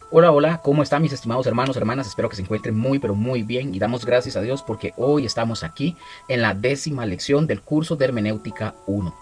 Hola, hola, ¿cómo están mis estimados hermanos, hermanas? Espero que se encuentren muy, pero muy bien y damos gracias a Dios porque hoy estamos aquí en la 10ª lección del curso de Hermenéutica 1.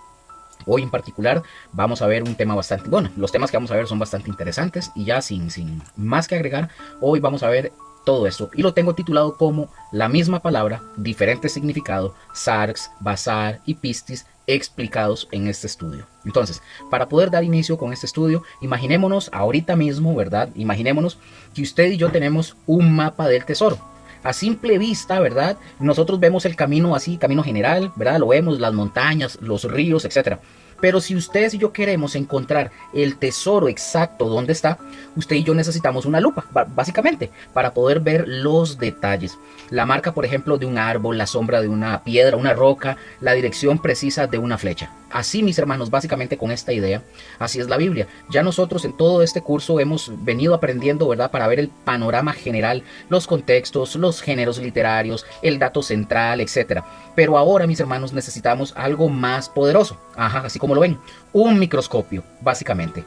Hoy en particular vamos a ver un tema bastante, bueno, los temas que vamos a ver son bastante interesantes y ya sin más que agregar, hoy vamos a ver todo esto y lo tengo titulado como la misma palabra, diferente significado, sarx, basar y pistis explicados en este estudio. Entonces, para poder dar inicio con este estudio, imaginémonos ahorita mismo, ¿verdad? Imaginémonos que usted y yo tenemos un mapa del tesoro. A simple vista, ¿verdad? Nosotros vemos el camino así, camino general, ¿verdad? Lo vemos, las montañas, los ríos, etcétera. Pero si ustedes y yo queremos encontrar el tesoro exacto donde está, usted y yo necesitamos una lupa, básicamente, para poder ver los detalles. La marca, por ejemplo, de un árbol, la sombra de una piedra, una roca, la dirección precisa de una flecha. Así, mis hermanos, básicamente con esta idea, así es la Biblia. Ya nosotros en todo este curso hemos venido aprendiendo, ¿verdad? Para ver el panorama general, los contextos, los géneros literarios, el dato central, etcétera. Pero ahora, mis hermanos, necesitamos algo más poderoso. Ajá, así como lo ven, un microscopio, básicamente.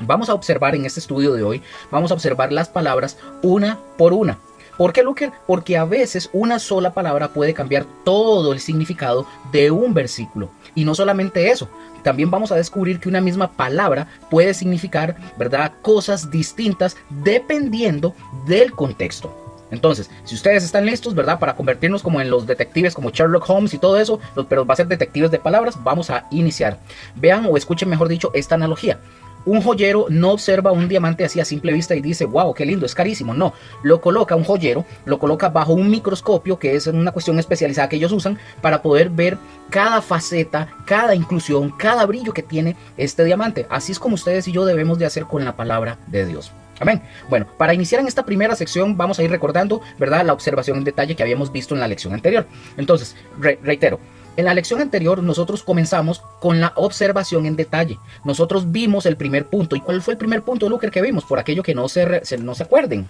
Vamos a observar en este estudio de hoy, vamos a observar las palabras una por una. ¿Por qué, Luker? Porque a veces una sola palabra puede cambiar todo el significado de un versículo. Y no solamente eso, también vamos a descubrir que una misma palabra puede significar, ¿verdad?, cosas distintas dependiendo del contexto. Entonces, si ustedes están listos, ¿verdad?, para convertirnos como en los detectives, como Sherlock Holmes y todo eso, pero va a ser detectives de palabras, vamos a iniciar. Vean o escuchen, mejor dicho, esta analogía. Un joyero no observa un diamante así a simple vista y dice, wow, qué lindo, es carísimo. No, lo coloca un joyero, lo coloca bajo un microscopio, que es una cuestión especializada que ellos usan para poder ver cada faceta, cada inclusión, cada brillo que tiene este diamante. Así es como ustedes y yo debemos de hacer con la palabra de Dios. Amén. Bueno, para iniciar en esta primera sección vamos a ir recordando, ¿verdad?, la observación en detalle que habíamos visto en la lección anterior. Entonces, reitero, en la lección anterior nosotros comenzamos con la observación en detalle. Nosotros vimos el primer punto. ¿Y cuál fue el primer punto, Luker, que vimos? Por aquello que no se acuerden.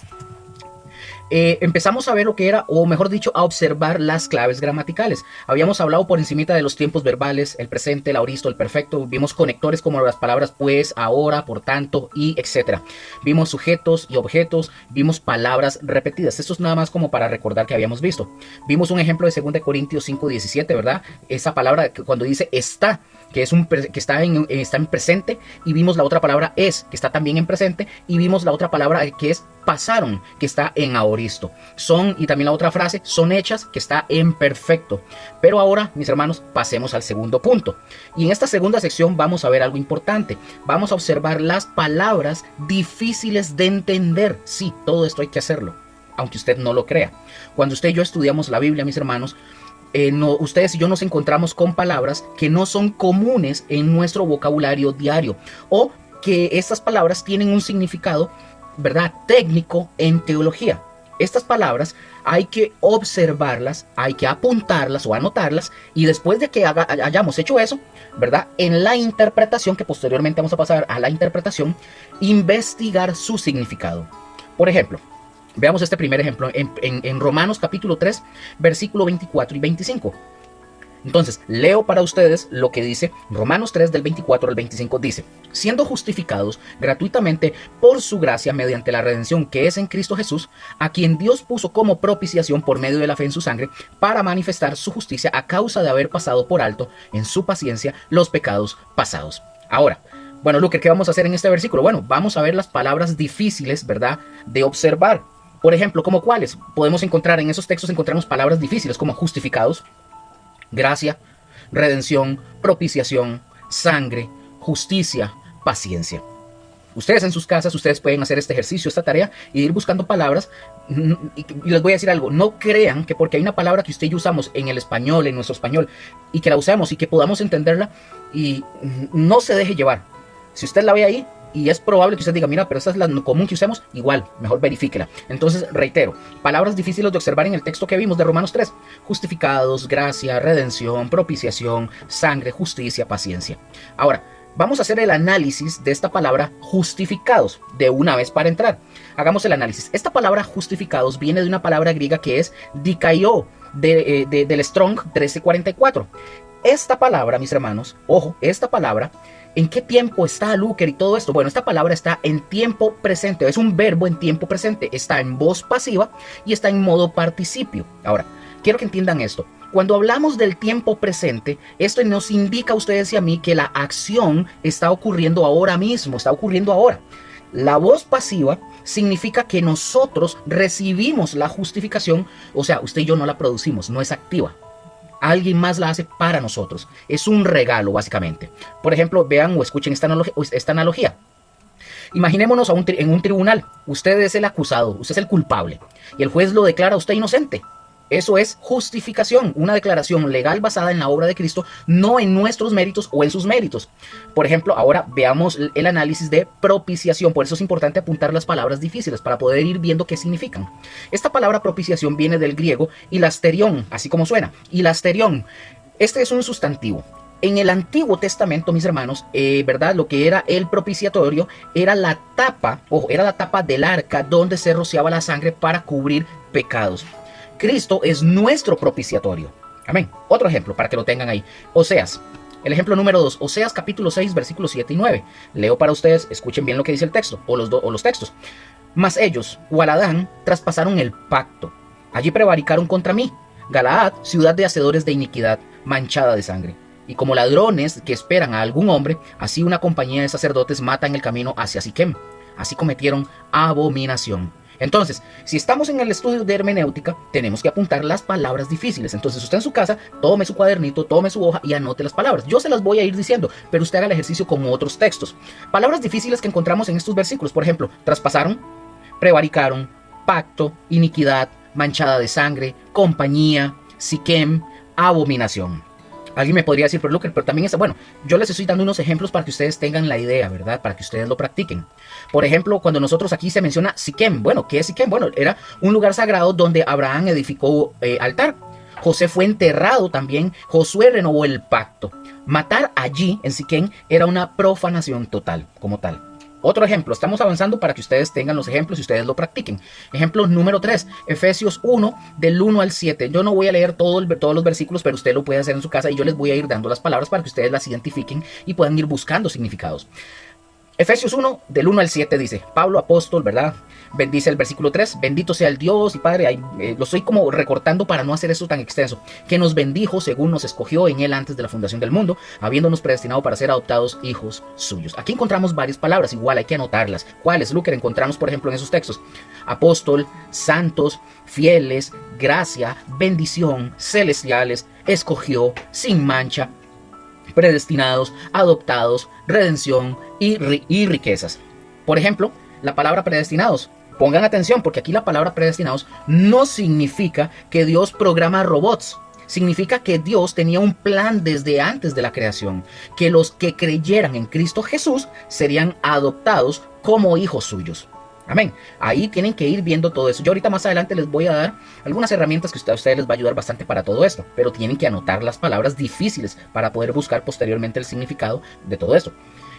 Empezamos a ver lo que era, o mejor dicho, a observar las claves gramaticales. Habíamos hablado por encimita de los tiempos verbales, el presente, el aoristo, el perfecto. Vimos conectores como las palabras pues, ahora, por tanto y etcétera. Vimos sujetos y objetos, vimos palabras repetidas. Esto es nada más como para recordar que habíamos visto. Vimos un ejemplo de 2 Corintios 5:17, ¿verdad? Esa palabra cuando dice está, que está en presente, y vimos la otra palabra es, que está también en presente, y vimos la otra palabra que es pasaron, que está en aoristo. Son, y también la otra frase, son hechas, que está en perfecto. Pero ahora, mis hermanos, pasemos al segundo punto. Y en esta segunda sección vamos a ver algo importante. Vamos a observar las palabras difíciles de entender. Sí, todo esto hay que hacerlo, aunque usted no lo crea. Cuando usted y yo estudiamos la Biblia, mis hermanos, ustedes y yo nos encontramos con palabras que no son comunes en nuestro vocabulario diario, o que estas palabras tienen un significado, ¿verdad?, técnico en teología. Estas palabras hay que observarlas, hay que apuntarlas o anotarlas, y después de que hayamos hecho eso, ¿verdad?, en la interpretación, que posteriormente vamos a pasar a la interpretación, investigar su significado. Por ejemplo, veamos este primer ejemplo en Romanos capítulo 3, versículo 24 y 25. Entonces, leo para ustedes lo que dice Romanos 3 del 24 al 25. Dice, siendo justificados gratuitamente por su gracia mediante la redención que es en Cristo Jesús, a quien Dios puso como propiciación por medio de la fe en su sangre, para manifestar su justicia a causa de haber pasado por alto en su paciencia los pecados pasados. Ahora, bueno, Luke, ¿qué vamos a hacer en este versículo? Bueno, vamos a ver las palabras difíciles, ¿verdad?, de observar. Por ejemplo, ¿como cuáles? Podemos encontrar en esos textos, encontramos palabras difíciles como justificados, gracia, redención, propiciación, sangre, justicia, paciencia. Ustedes en sus casas, ustedes pueden hacer este ejercicio, esta tarea, y ir buscando palabras. Y les voy a decir algo, no crean que porque hay una palabra que usted y yo usamos en el español, en nuestro español, y que la usamos y que podamos entenderla, y no se deje llevar. Si usted la ve ahí, y es probable que usted diga, mira, pero esta es la común que usemos, igual, mejor verifíquela. Entonces, reitero, palabras difíciles de observar en el texto que vimos de Romanos 3. Justificados, gracia, redención, propiciación, sangre, justicia, paciencia. Ahora, vamos a hacer el análisis de esta palabra justificados de una vez para entrar. Hagamos el análisis. Esta palabra justificados viene de una palabra griega que es dikaio, del Strong 1344. Esta palabra, mis hermanos, ojo, esta palabra ¿En qué tiempo está Luker y todo esto? Bueno, esta palabra está en tiempo presente, es un verbo en tiempo presente, está en voz pasiva y está en modo participio. Ahora, quiero que entiendan esto. Cuando hablamos del tiempo presente, esto nos indica a ustedes y a mí que la acción está ocurriendo ahora mismo, está ocurriendo ahora. La voz pasiva significa que nosotros recibimos la justificación, o sea, usted y yo no la producimos, no es activa. Alguien más la hace para nosotros. Es un regalo, básicamente. Por ejemplo, vean o escuchen esta analogía. Imaginémonos en un tribunal. Usted es el acusado, usted es el culpable. Y el juez lo declara a usted inocente. Eso es justificación, una declaración legal basada en la obra de Cristo, no en nuestros méritos o en sus méritos. Por ejemplo, ahora veamos el análisis de propiciación. Por eso es importante apuntar las palabras difíciles para poder ir viendo qué significan. Esta palabra propiciación viene del griego hilasterión, así como suena. Hilasterión. Este es un sustantivo. En el Antiguo Testamento, mis hermanos, ¿verdad? Lo que era el propiciatorio era la tapa, ojo, era la tapa del arca donde se rociaba la sangre para cubrir pecados. Cristo es nuestro propiciatorio. Amén. Otro ejemplo para que lo tengan ahí. Oseas. El ejemplo número 2. Oseas capítulo 6, versículos 7 y 9. Leo para ustedes, escuchen bien lo que dice el texto, o los textos. Mas ellos, Gualadán, traspasaron el pacto. Allí prevaricaron contra mí. Galaad, ciudad de hacedores de iniquidad, manchada de sangre. Y como ladrones que esperan a algún hombre, así una compañía de sacerdotes mata en el camino hacia Siquem. Así cometieron abominación. Entonces, si estamos en el estudio de hermenéutica, tenemos que apuntar las palabras difíciles. Entonces, usted en su casa, tome su cuadernito, tome su hoja y anote las palabras. Yo se las voy a ir diciendo, pero usted haga el ejercicio con otros textos. Palabras difíciles que encontramos en estos versículos. Por ejemplo, traspasaron, prevaricaron, pacto, iniquidad, manchada de sangre, compañía, Siquem, abominación. Alguien me podría decir, pero también es, bueno, yo les estoy dando unos ejemplos para que ustedes tengan la idea, ¿verdad? Para que ustedes lo practiquen. Por ejemplo, cuando nosotros aquí se menciona Siquem, bueno, ¿qué es Siquem? Bueno, era un lugar sagrado donde Abraham edificó altar. José fue enterrado también, Josué renovó el pacto. Matar allí, en Siquem, era una profanación total, como tal. Otro ejemplo, estamos avanzando para que ustedes tengan los ejemplos y ustedes lo practiquen. Ejemplo número 3, Efesios 1, del 1 al 7. Yo no voy a leer todos los versículos, pero usted lo puede hacer en su casa y yo les voy a ir dando las palabras para que ustedes las identifiquen y puedan ir buscando significados. Efesios 1, del 1 al 7 dice, Pablo apóstol, ¿verdad? Bendice el versículo 3, bendito sea el Dios y Padre, lo estoy como recortando para no hacer esto tan extenso, que nos bendijo según nos escogió en él antes de la fundación del mundo, habiéndonos predestinado para ser adoptados hijos suyos. Aquí encontramos varias palabras, igual hay que anotarlas. ¿Cuáles? Luker, encontramos por ejemplo en esos textos, apóstol, santos, fieles, gracia, bendición, celestiales, escogió, sin mancha, predestinados, adoptados, redención y riquezas. Por ejemplo, la palabra predestinados. Pongan atención porque aquí la palabra predestinados no significa que Dios programa robots. Significa que Dios tenía un plan desde antes de la creación, que los que creyeran en Cristo Jesús serían adoptados como hijos suyos. Amén. Ahí tienen que ir viendo todo eso. Yo ahorita más adelante les voy a dar algunas herramientas que a ustedes les va a ayudar bastante para todo esto, pero tienen que anotar las palabras difíciles para poder buscar posteriormente el significado de todo esto.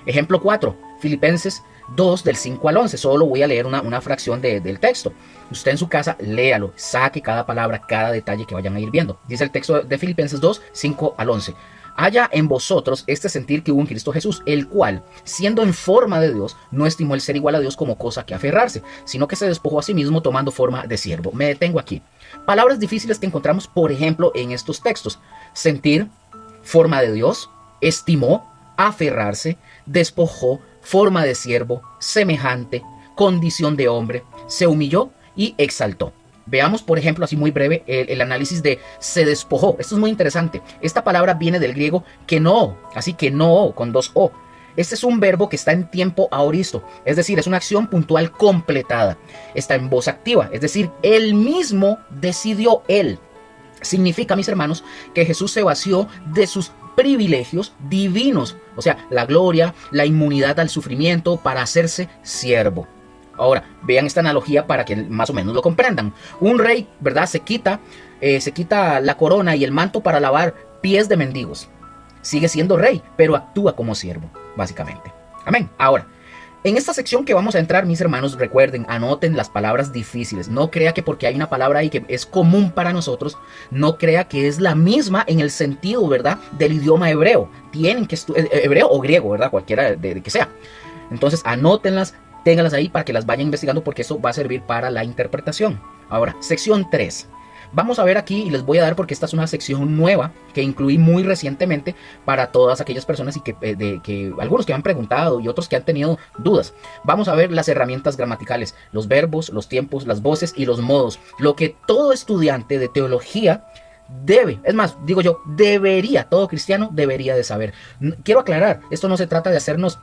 Ejemplo 4, Filipenses 2 del 5 al 11. Solo voy a leer una fracción del texto. Usted en su casa léalo, saque cada palabra, cada detalle que vayan a ir viendo. Dice el texto de Filipenses 2, 5 al 11. Haya en vosotros este sentir que hubo en Cristo Jesús, el cual, siendo en forma de Dios, no estimó el ser igual a Dios como cosa que aferrarse, sino que se despojó a sí mismo tomando forma de siervo. Me detengo aquí. Palabras difíciles que encontramos, por ejemplo, en estos textos. Sentir, forma de Dios, estimó, aferrarse, despojó, forma de siervo, semejante, condición de hombre, se humilló y exaltó. Veamos, por ejemplo, así muy breve, el análisis de se despojó. Esto es muy interesante. Esta palabra viene del griego kenoo, así kenoo, con 2 o. Este es un verbo que está en tiempo aoristo, es decir, es una acción puntual completada. Está en voz activa, es decir, él mismo decidió él. Significa, mis hermanos, que Jesús se vació de sus privilegios divinos, o sea, la gloria, la inmunidad al sufrimiento para hacerse siervo. Ahora, vean esta analogía para que más o menos lo comprendan. Un rey, ¿verdad? Se quita la corona y el manto para lavar pies de mendigos. Sigue siendo rey, pero actúa como siervo, básicamente. Amén. Ahora, En esta sección que vamos a entrar, mis hermanos, recuerden, anoten las palabras difíciles. No crea que porque hay una palabra ahí que es común para nosotros, no crea que es la misma en el sentido, ¿verdad?, del idioma hebreo. Tienen que estudiar hebreo o griego, ¿verdad?, cualquiera de que sea. Entonces, anótenlas, ténganlas ahí para que las vayan investigando, porque eso va a servir para la interpretación. Ahora, sección 3. Vamos a ver aquí, y les voy a dar, porque esta es una sección nueva que incluí muy recientemente para todas aquellas personas y que algunos que me han preguntado y otros que han tenido dudas. Vamos a ver las herramientas gramaticales, los verbos, los tiempos, las voces y los modos. Lo que todo estudiante de teología debe, es más, digo yo, debería, todo cristiano debería de saber. Quiero aclarar, esto no se trata de hacernos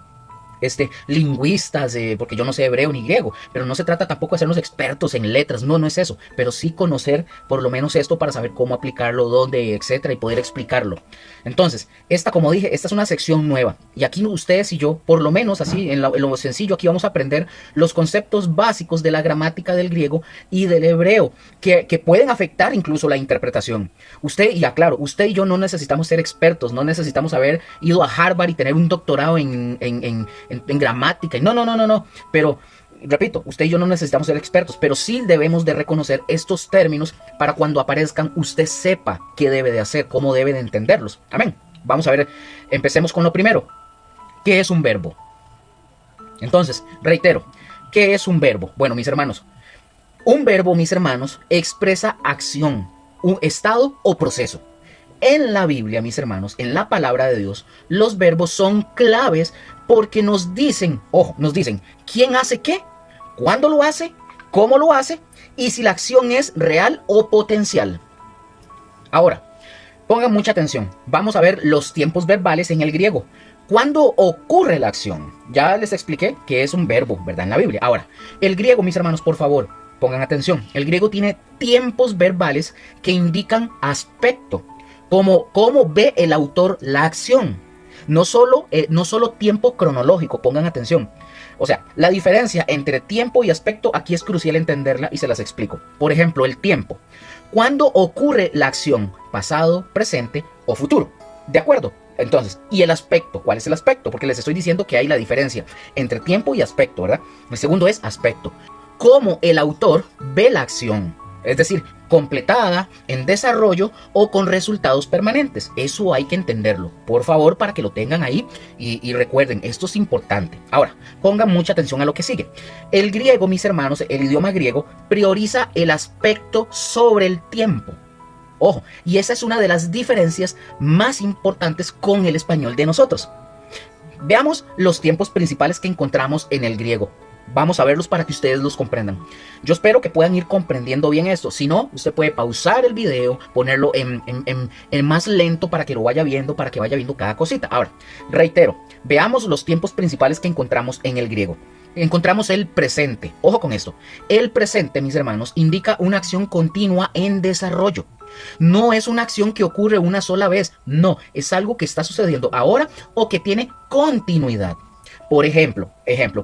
lingüistas, porque yo no sé hebreo ni griego, pero no se trata tampoco de hacernos expertos en letras, no, no es eso, pero sí conocer por lo menos esto para saber cómo aplicarlo, dónde, etcétera, y poder explicarlo. Entonces, como dije, esta es una sección nueva, y aquí ustedes y yo, por lo menos así, en lo sencillo, aquí vamos a aprender los conceptos básicos de la gramática del griego y del hebreo, que pueden afectar incluso la interpretación. Usted, y aclaro, usted y yo no necesitamos ser expertos, no necesitamos haber ido a Harvard y tener un doctorado en gramática. No. Pero, repito, usted y yo no necesitamos ser expertos, pero sí debemos de reconocer estos términos para cuando aparezcan, usted sepa qué debe de hacer, cómo debe de entenderlos. Amén. Vamos a ver, empecemos con lo primero. ¿Qué es un verbo? Entonces, reitero, ¿qué es un verbo? Bueno, mis hermanos, un verbo, mis hermanos, expresa acción, un estado o proceso. En la Biblia, mis hermanos, en la palabra de Dios, los verbos son claves porque nos dicen, ojo, nos dicen quién hace qué, cuándo lo hace, cómo lo hace y si la acción es real o potencial. Ahora, pongan mucha atención. Vamos a ver los tiempos verbales en el griego. ¿Cuándo ocurre la acción? Ya les expliqué que es un verbo, ¿verdad?, en la Biblia. Ahora, el griego, mis hermanos, por favor, pongan atención. El griego tiene tiempos verbales que indican aspecto. Cómo ve el autor la acción. No solo tiempo cronológico, pongan atención. O sea, la diferencia entre tiempo y aspecto aquí es crucial entenderla y se las explico. Por ejemplo, el tiempo. ¿Cuándo ocurre la acción? Pasado, presente o futuro. ¿De acuerdo? Entonces, ¿y el aspecto? ¿Cuál es el aspecto? Porque les estoy diciendo que hay la diferencia entre tiempo y aspecto, ¿verdad? El segundo es aspecto. ¿Cómo el autor ve la acción? Es decir, completada, en desarrollo o con resultados permanentes. Eso hay que entenderlo, por favor, para que lo tengan ahí y recuerden, esto es importante. Ahora, pongan mucha atención a lo que sigue. El griego, mis hermanos, el idioma griego, prioriza el aspecto sobre el tiempo. Ojo, y esa es una de las diferencias más importantes con el español de nosotros. Veamos los tiempos principales que encontramos en el griego. Vamos a verlos para que ustedes los comprendan. Yo espero que puedan ir comprendiendo bien esto. Si no, usted puede pausar el video, ponerlo en más lento para que lo vaya viendo, para que vaya viendo cada cosita. Ahora, reitero, veamos los tiempos principales que encontramos en el griego. Encontramos el presente. Ojo con esto. El presente, mis hermanos, indica una acción continua en desarrollo. No es una acción que ocurre una sola vez. No, es algo que está sucediendo ahora o que tiene continuidad. Por ejemplo,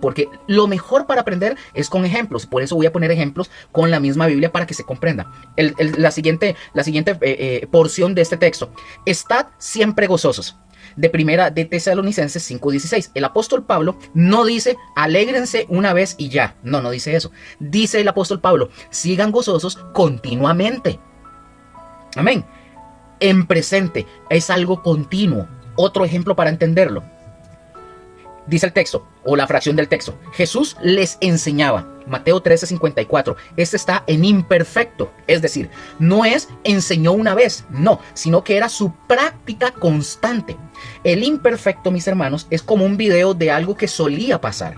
porque lo mejor para aprender es con ejemplos. Por eso voy a poner ejemplos con la misma Biblia para que se comprenda. La siguiente porción de este texto. Estad siempre gozosos. De primera de Tesalonicenses 5:16. El apóstol Pablo no dice alégrense una vez y ya. No dice eso. Dice el apóstol Pablo, sigan gozosos continuamente. Amén. En presente es algo continuo. Otro ejemplo para entenderlo. Dice el texto, o la fracción del texto, Jesús les enseñaba, Mateo 13:54, este está en imperfecto, es decir, no es enseñó una vez, no, sino que era su práctica constante. El imperfecto, mis hermanos, es como un video de algo que solía pasar.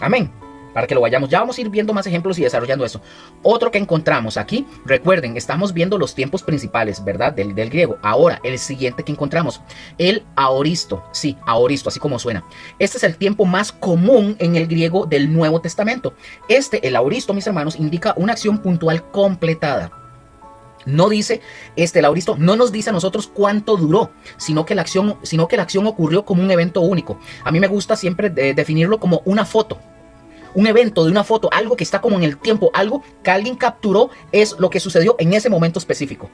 Amén. Para que lo vayamos, ya vamos a ir viendo más ejemplos y desarrollando eso. Otro que encontramos aquí, recuerden, estamos viendo los tiempos principales, ¿verdad? Del griego. Ahora, el siguiente que encontramos, el aoristo. Sí, aoristo, así como suena. Este es el tiempo más común en el griego del Nuevo Testamento. El aoristo, mis hermanos, indica una acción puntual completada. No dice, el aoristo no nos dice a nosotros cuánto duró, sino que la acción ocurrió como un evento único. A mí me gusta siempre definirlo como una foto. Un evento de una foto, algo que está como en el tiempo, algo que alguien capturó, es lo que sucedió en ese momento específico.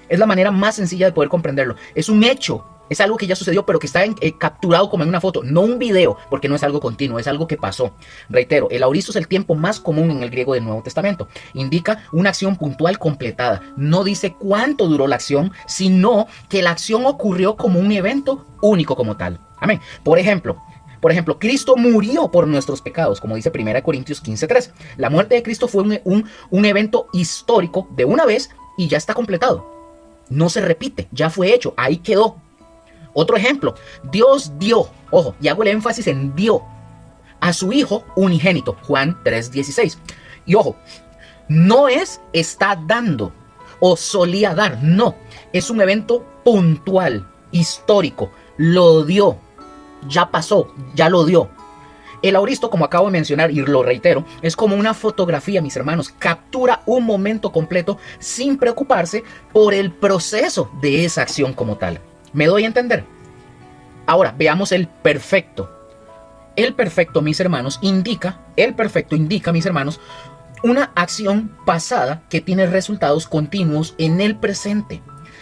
Es la manera más sencilla de poder comprenderlo. Es un hecho Es algo que ya sucedió, pero que está capturado como en una foto, no un video, porque no es algo continuo, es algo que pasó. Reitero, el aoristo es el tiempo más común en el griego del Nuevo Testamento. Indica una acción puntual completada. No dice cuánto duró la acción, sino que la acción ocurrió como un evento único como tal. Amén. Por ejemplo, Cristo murió por nuestros pecados, como dice 1 Corintios 15:3. La muerte de Cristo fue un evento histórico de una vez y ya está completado. No se repite, ya fue hecho, ahí quedó. Otro ejemplo, Dios dio, ojo, y hago el énfasis en dio, a su Hijo unigénito, Juan 3:16. Y ojo, no es está dando o solía dar, no, es un evento puntual, histórico, lo dio, ya pasó, ya lo dio. El aoristo, como acabo de mencionar y lo reitero, es como una fotografía, mis hermanos, captura un momento completo sin preocuparse por el proceso de esa acción como tal. ¿Me doy a entender? Ahora, veamos el perfecto. El perfecto, mis hermanos, indica, mis hermanos, una acción pasada que tiene resultados continuos en el presente.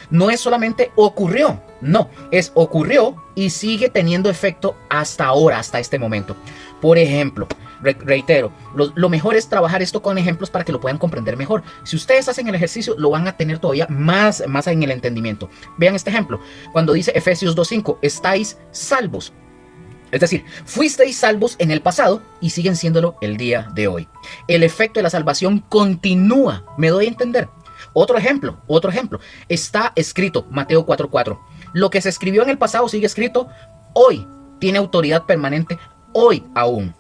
No es solamente ocurrió, no, es ocurrió y sigue teniendo efecto hasta ahora, hasta este momento. Por ejemplo, reitero, lo mejor es trabajar esto con ejemplos para que lo puedan comprender mejor. Si ustedes hacen el ejercicio, lo van a tener todavía más en el entendimiento. Vean este ejemplo, cuando dice Efesios 2:5, estáis salvos. Es decir, fuisteis salvos en el pasado y siguen siéndolo el día de hoy. El efecto de la salvación continúa, ¿me doy a entender? Otro ejemplo, está escrito, Mateo 4:4. Lo que se escribió en el pasado sigue escrito hoy, tiene autoridad permanente hoy aún.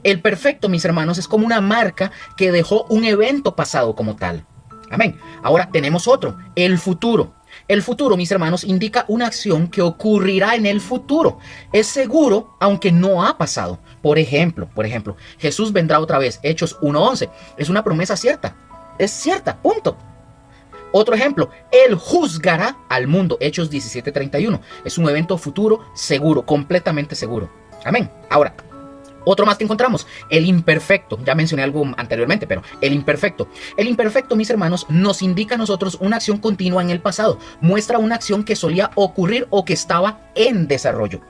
El perfecto, mis hermanos, es como una marca que dejó un evento pasado como tal. Amén. Ahora tenemos otro, el futuro. El futuro, mis hermanos, indica una acción que ocurrirá en el futuro. Es seguro, aunque no ha pasado. Por ejemplo, Jesús vendrá otra vez, Hechos 1:11. Es una promesa cierta. Es cierta, punto. Otro ejemplo, Él juzgará al mundo, Hechos 17:31. Es un evento futuro seguro, completamente seguro. Amén. Ahora, otro más que encontramos, el imperfecto. Ya mencioné algo anteriormente, pero el imperfecto. El imperfecto, mis hermanos, nos indica a nosotros una acción continua en el pasado. Muestra una acción que solía ocurrir o que estaba en desarrollo.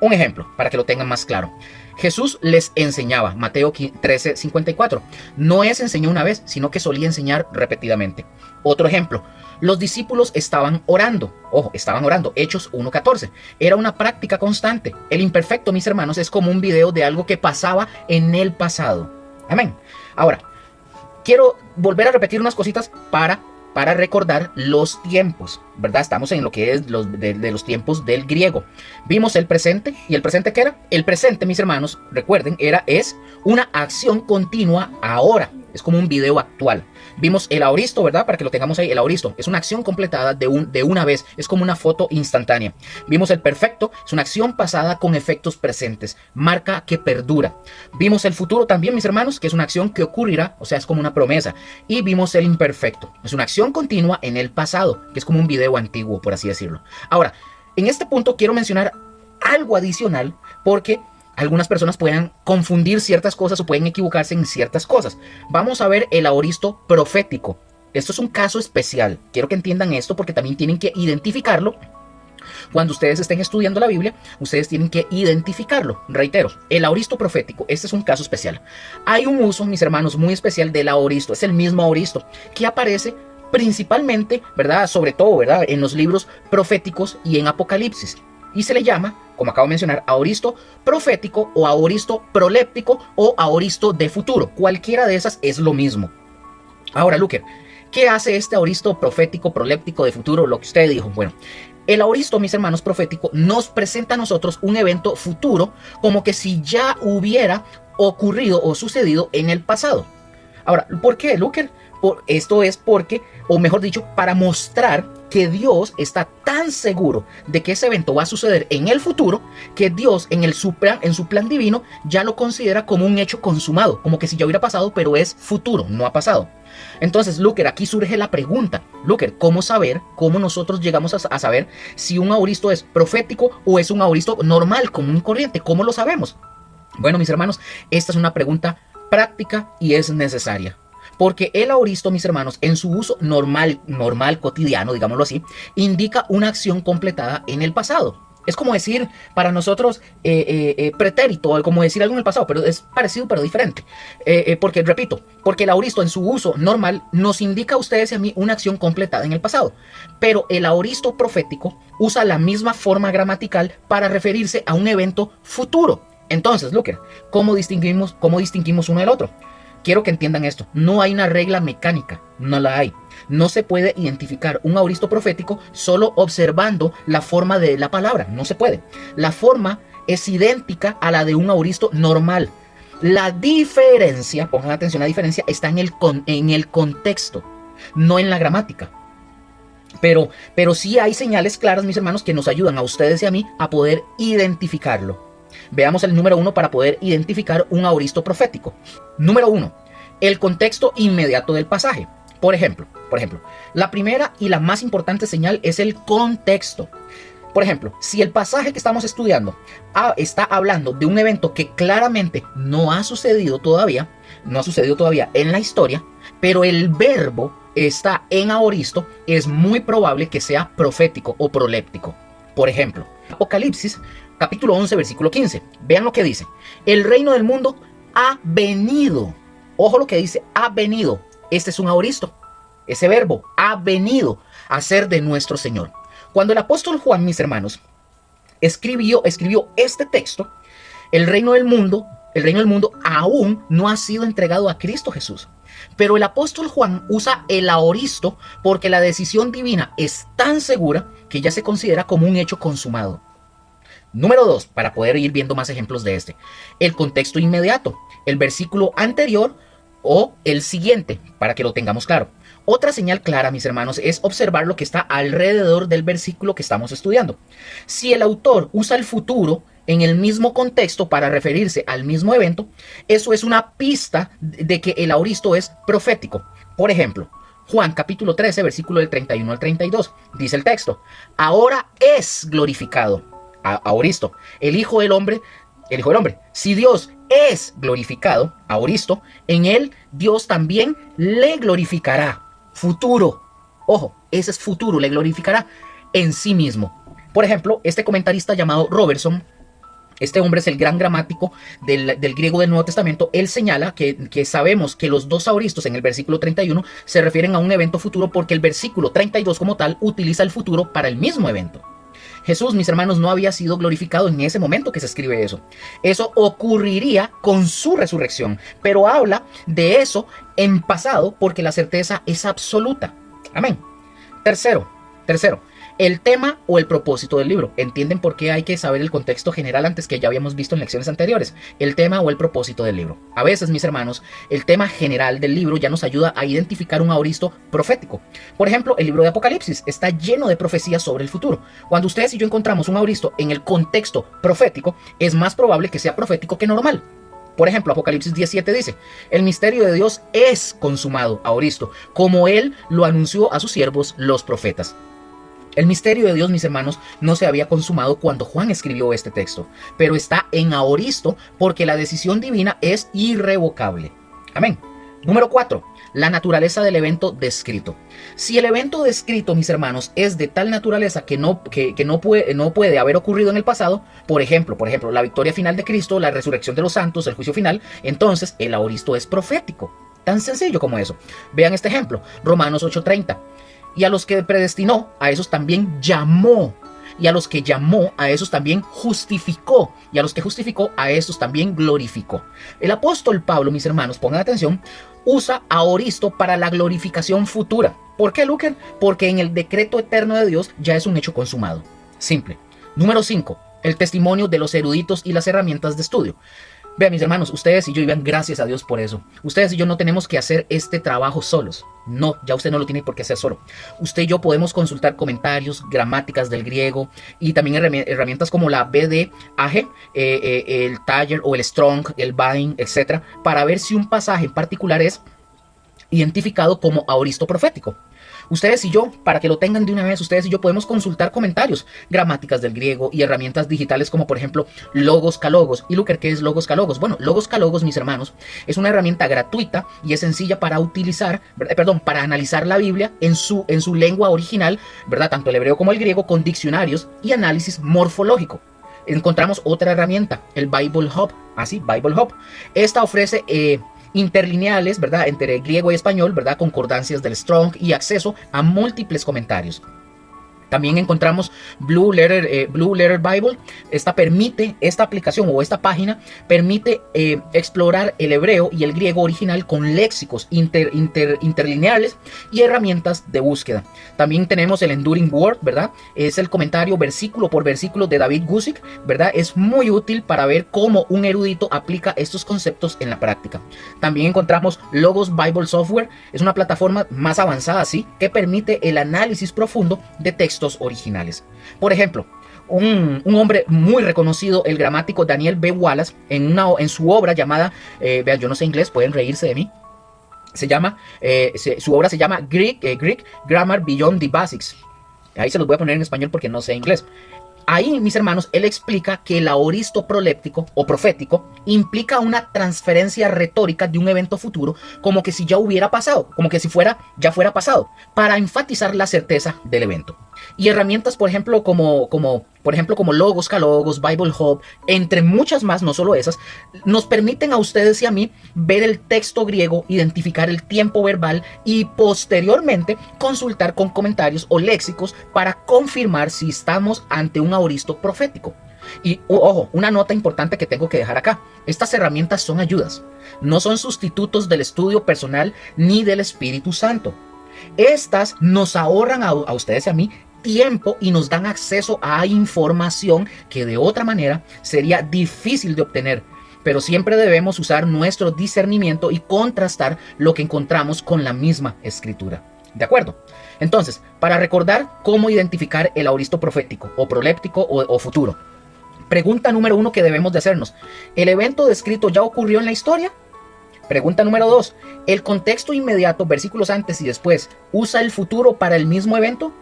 Un ejemplo, para que lo tengan más claro. Jesús les enseñaba, Mateo 13:54. No es enseñó una vez, sino que solía enseñar repetidamente. Otro ejemplo, los discípulos estaban orando. Ojo, estaban orando, Hechos 1:14. Era una práctica constante. El imperfecto, mis hermanos, es como un video de algo que pasaba en el pasado. Amén. Ahora, quiero volver a repetir unas cositas para recordar los tiempos, ¿verdad? Estamos en lo que es de los tiempos del griego. Vimos el presente, ¿y el presente qué era? El presente, mis hermanos, recuerden, es una acción continua ahora. Es como un video actual. Vimos el aoristo, ¿verdad? Para que lo tengamos ahí. El aoristo es una acción completada de una vez. Es como una foto instantánea. Vimos el perfecto. Es una acción pasada con efectos presentes. Marca que perdura. Vimos el futuro también, mis hermanos, que es una acción que ocurrirá. O sea, es como una promesa. Y vimos el imperfecto. Es una acción continua en el pasado, que es como un video antiguo, por así decirlo. Ahora, en este punto quiero mencionar algo adicional porque algunas personas pueden confundir ciertas cosas o pueden equivocarse en ciertas cosas. Vamos a ver el aoristo profético. Esto es un caso especial. Quiero que entiendan esto porque también tienen que identificarlo. Cuando ustedes estén estudiando la Biblia, ustedes tienen que identificarlo. Reitero, el aoristo profético, este es un caso especial. Hay un uso, mis hermanos, muy especial del aoristo. Es el mismo aoristo que aparece principalmente, ¿verdad? Sobre todo, ¿verdad? En los libros proféticos y en Apocalipsis. Y se le llama, como acabo de mencionar, aoristo profético o aoristo proléptico o aoristo de futuro. Cualquiera de esas es lo mismo. Ahora, Luker, ¿qué hace este aoristo profético, proléptico de futuro? Lo que usted dijo. Bueno, el aoristo, mis hermanos, profético nos presenta a nosotros un evento futuro como que si ya hubiera ocurrido o sucedido en el pasado. Ahora, ¿por qué, Luker? Esto es porque, o mejor dicho, para mostrar que Dios está tan seguro de que ese evento va a suceder en el futuro, que Dios en su plan divino ya lo considera como un hecho consumado, como que si ya hubiera pasado, pero es futuro, no ha pasado. Entonces, Luker, aquí surge la pregunta, Luker, ¿cómo saber, cómo nosotros llegamos a saber si un aoristo es profético o es un aoristo normal, común y corriente? ¿Cómo lo sabemos? Bueno, mis hermanos, esta es una pregunta práctica y es necesaria. Porque el aoristo, mis hermanos, en su uso normal, cotidiano, digámoslo así, indica una acción completada en el pasado. Es como decir para nosotros pretérito, como decir algo en el pasado, pero es parecido pero diferente. Porque, repito, porque el aoristo en su uso normal nos indica a ustedes y a mí una acción completada en el pasado. Pero el aoristo profético usa la misma forma gramatical para referirse a un evento futuro. Entonces, Luker, ¿cómo distinguimos uno del otro? Quiero que entiendan esto. No hay una regla mecánica, no la hay. No se puede identificar un aoristo profético solo observando la forma de la palabra. No se puede. La forma es idéntica a la de un aoristo normal. La diferencia, pongan atención, la diferencia está en el contexto, no en la gramática. Pero sí hay señales claras, mis hermanos, que nos ayudan a ustedes y a mí a poder identificarlo. Veamos el número 1 para poder identificar un aoristo profético. Número 1. El contexto inmediato del pasaje. Por ejemplo, la primera y la más importante señal es el contexto. Por ejemplo, si el pasaje que estamos estudiando está hablando de un evento que claramente no ha sucedido todavía en la historia, pero el verbo está en aoristo, es muy probable que sea profético o proléptico. Por ejemplo, Apocalipsis, capítulo 11, versículo 15. Vean lo que dice. El reino del mundo ha venido. Ojo lo que dice, ha venido. Este es un aoristo. Ese verbo, ha venido a ser de nuestro Señor. Cuando el apóstol Juan, mis hermanos, escribió este texto, el reino del mundo aún no ha sido entregado a Cristo Jesús. Pero el apóstol Juan usa el aoristo porque la decisión divina es tan segura que ya se considera como un hecho consumado. Número 2, para poder ir viendo más ejemplos de este. El contexto inmediato, el versículo anterior o el siguiente, para que lo tengamos claro. Otra señal clara, mis hermanos, es observar lo que está alrededor del versículo que estamos estudiando. Si el autor usa el futuro en el mismo contexto para referirse al mismo evento, eso es una pista de que el aoristo es profético. Por ejemplo, Juan capítulo 13, versículo del 31 al 32, dice el texto: ahora es glorificado, aoristo, el Hijo del Hombre. Si Dios es glorificado, aoristo, en él Dios también le glorificará. Futuro. Ojo, ese es futuro, le glorificará en sí mismo. Por ejemplo, este comentarista llamado Robertson, este hombre es el gran gramático del griego del Nuevo Testamento. Él señala que sabemos que los dos aoristos en el versículo 31 se refieren a un evento futuro porque el versículo 32 como tal utiliza el futuro para el mismo evento. Jesús, mis hermanos, no había sido glorificado en ese momento que se escribe eso. Eso ocurriría con su resurrección, pero habla de eso en pasado porque la certeza es absoluta. Amén. Tercero, el tema o el propósito del libro. ¿Entienden por qué hay que saber el contexto general antes que ya habíamos visto en lecciones anteriores? El tema o el propósito del libro. A veces, mis hermanos, el tema general del libro ya nos ayuda a identificar un aoristo profético. Por ejemplo, el libro de Apocalipsis está lleno de profecías sobre el futuro. Cuando ustedes y yo encontramos un aoristo en el contexto profético, es más probable que sea profético que normal. Por ejemplo, Apocalipsis 17 dice: el misterio de Dios es consumado, aoristo, como Él lo anunció a sus siervos los profetas. El misterio de Dios, mis hermanos, no se había consumado cuando Juan escribió este texto, pero está en aoristo porque la decisión divina es irrevocable. Amén. Número 4. La naturaleza del evento descrito. Si el evento descrito, mis hermanos, es de tal naturaleza que no puede haber ocurrido en el pasado, por ejemplo, la victoria final de Cristo, la resurrección de los santos, el juicio final, entonces el aoristo es profético. Tan sencillo como eso. Vean este ejemplo, Romanos 8:30. Y a los que predestinó, a esos también llamó. Y a los que llamó, a esos también justificó. Y a los que justificó, a esos también glorificó. El apóstol Pablo, mis hermanos, pongan atención, usa aoristo para la glorificación futura. ¿Por qué, Luker? Porque en el decreto eterno de Dios ya es un hecho consumado. Simple. Número 5. El testimonio de los eruditos y las herramientas de estudio. Vean, mis hermanos, ustedes y yo, y vean, gracias a Dios por eso. Ustedes y yo no tenemos que hacer este trabajo solos. No, ya usted no lo tiene por qué hacer solo. Usted y yo podemos consultar comentarios, gramáticas del griego y también herramientas como la BDAG, el Taller o el Strong, el Vine, etc. para ver si un pasaje en particular es identificado como aoristo profético. Ustedes y yo, para que lo tengan de una vez, ustedes y yo podemos consultar comentarios, gramáticas del griego y herramientas digitales como por ejemplo Logos Kalogos. ¿Y Luker, qué es Logos Kalogos? Bueno, Logos Kalogos, mis hermanos, es una herramienta gratuita y es sencilla para utilizar, para analizar la Biblia en su lengua original, ¿verdad? Tanto el hebreo como el griego, con diccionarios y análisis morfológico. Encontramos otra herramienta, el Bible Hub, Bible Hub. Esta ofrece interlineales, ¿verdad? Entre griego y español, ¿verdad? Concordancias del Strong y acceso a múltiples comentarios. También encontramos Blue Letter Bible. Esta aplicación o esta página permite explorar el hebreo y el griego original con léxicos interlineales y herramientas de búsqueda. También tenemos el Enduring Word, ¿verdad? Es el comentario versículo por versículo de David Guzik, ¿verdad? Es muy útil para ver cómo un erudito aplica estos conceptos en la práctica. También encontramos Logos Bible Software. Es una plataforma más avanzada, ¿sí? Que permite el análisis profundo de textos originales. Por ejemplo, un hombre muy reconocido, el gramático Daniel B. Wallace, en su obra llamada, vean, yo no sé inglés, pueden reírse de mí, su obra se llama Greek Grammar Beyond the Basics. Ahí se los voy a poner en español porque no sé inglés. Ahí, mis hermanos, él explica que el aoristo proléptico o profético implica una transferencia retórica de un evento futuro, como que si ya hubiera pasado, como que si ya fuera pasado, para enfatizar la certeza del evento. Y herramientas, por ejemplo, como Logos Kalogos, Bible Hub, entre muchas más, no solo esas, nos permiten a ustedes y a mí ver el texto griego, identificar el tiempo verbal y posteriormente consultar con comentarios o léxicos para confirmar si estamos ante un aoristo profético. Y ojo, una nota importante que tengo que dejar acá: estas herramientas son ayudas, no son sustitutos del estudio personal ni del Espíritu Santo. Estas nos ahorran a ustedes y a mí tiempo y nos dan acceso a información que de otra manera sería difícil de obtener, pero siempre debemos usar nuestro discernimiento y contrastar lo que encontramos con la misma escritura. ¿De acuerdo? Entonces, para recordar cómo identificar el aoristo profético o proléptico o futuro, pregunta número 1 que debemos de hacernos: ¿el evento descrito ya ocurrió en la historia? Pregunta número 2, ¿el contexto inmediato, versículos antes y después, usa el futuro para el mismo evento?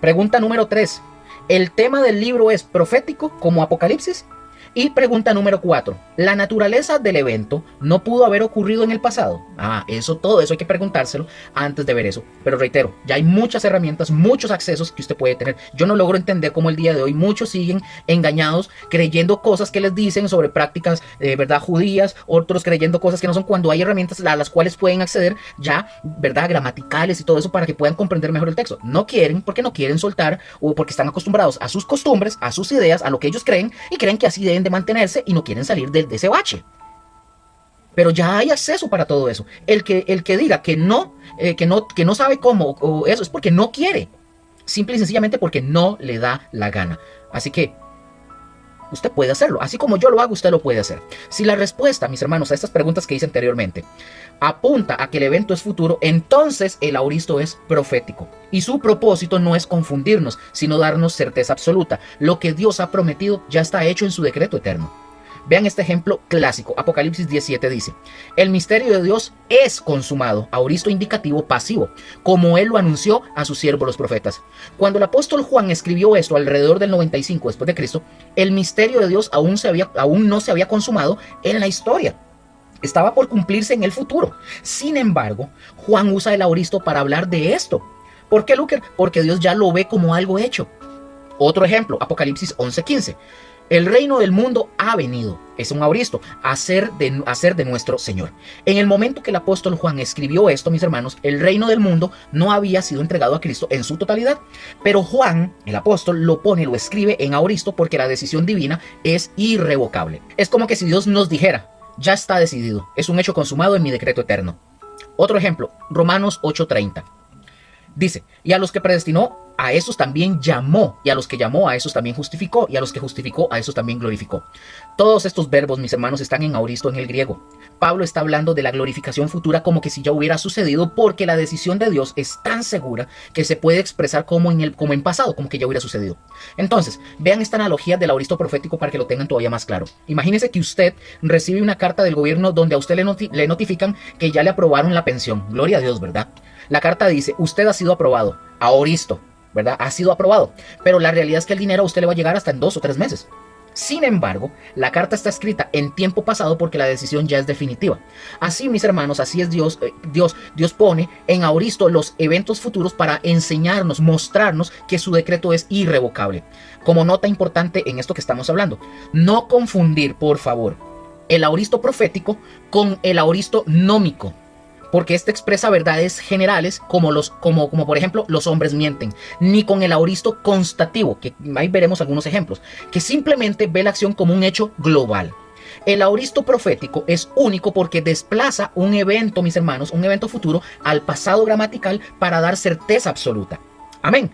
Pregunta número 3, ¿el tema del libro es profético como Apocalipsis? Y pregunta número 4, ¿la naturaleza del evento no pudo haber ocurrido en el pasado? Todo eso hay que preguntárselo antes de ver eso. Pero reitero, ya hay muchas herramientas, muchos accesos que usted puede tener. Yo no logro entender cómo el día de hoy muchos siguen engañados, creyendo cosas que les dicen sobre prácticas verdad, judías, otros creyendo cosas que no son, cuando hay herramientas a las cuales pueden acceder ya, verdad, gramaticales y todo eso para que puedan comprender mejor el texto. No quieren, porque no quieren soltar, o porque están acostumbrados a sus costumbres, a sus ideas, a lo que ellos creen, y creen que así deben de mantenerse y no quieren salir de ese bache. Pero ya hay acceso para todo eso. El que diga que no sabe cómo, o eso, es porque no quiere, simple y sencillamente porque no le da la gana. Así que usted puede hacerlo, así como yo lo hago, usted lo puede hacer. Si la respuesta, mis hermanos, a estas preguntas que hice anteriormente apunta a que el evento es futuro, entonces el aoristo es profético. Y su propósito no es confundirnos, sino darnos certeza absoluta. Lo que Dios ha prometido ya está hecho en su decreto eterno. Vean este ejemplo clásico. Apocalipsis 17 dice: el misterio de Dios es consumado, aoristo indicativo pasivo, como Él lo anunció a sus siervos los profetas. Cuando el apóstol Juan escribió esto alrededor del 95 después de Cristo, el misterio de Dios aún no se había consumado en la historia. Estaba por cumplirse en el futuro. Sin embargo, Juan usa el aoristo para hablar de esto. ¿Por qué, Luker? Porque Dios ya lo ve como algo hecho. Otro ejemplo, Apocalipsis 11:15. El reino del mundo ha venido, es un aoristo, a ser de nuestro Señor. En el momento que el apóstol Juan escribió esto, mis hermanos, el reino del mundo no había sido entregado a Cristo en su totalidad. Pero Juan, el apóstol, lo escribe en aoristo porque la decisión divina es irrevocable. Es como que si Dios nos dijera: ya está decidido, es un hecho consumado en mi decreto eterno. Otro ejemplo, Romanos 8:30. Dice: y a los que predestinó, a esos también llamó, y a los que llamó, a esos también justificó, y a los que justificó, a esos también glorificó. Todos estos verbos, mis hermanos, están en aoristo en el griego. Pablo está hablando de la glorificación futura como que si ya hubiera sucedido, porque la decisión de Dios es tan segura que se puede expresar como en pasado, como que ya hubiera sucedido. Entonces, vean esta analogía del aoristo profético para que lo tengan todavía más claro. Imagínense que usted recibe una carta del gobierno donde a usted le notifican que ya le aprobaron la pensión. Gloria a Dios, ¿verdad? La carta dice, usted ha sido aprobado, aoristo, ¿verdad? Ha sido aprobado, pero la realidad es que el dinero a usted le va a llegar hasta en 2 o 3 meses. Sin embargo, la carta está escrita en tiempo pasado porque la decisión ya es definitiva. Así, mis hermanos, así es Dios. Dios pone en aoristo los eventos futuros para enseñarnos, mostrarnos que su decreto es irrevocable. Como nota importante en esto que estamos hablando, no confundir, por favor, el aoristo profético con el aoristo nómico, porque este expresa verdades generales como por ejemplo los hombres mienten, ni con el aoristo constativo, que ahí veremos algunos ejemplos, que simplemente ve la acción como un hecho global. El aoristo profético es único porque desplaza un evento, mis hermanos, un evento futuro al pasado gramatical para dar certeza absoluta. Amén.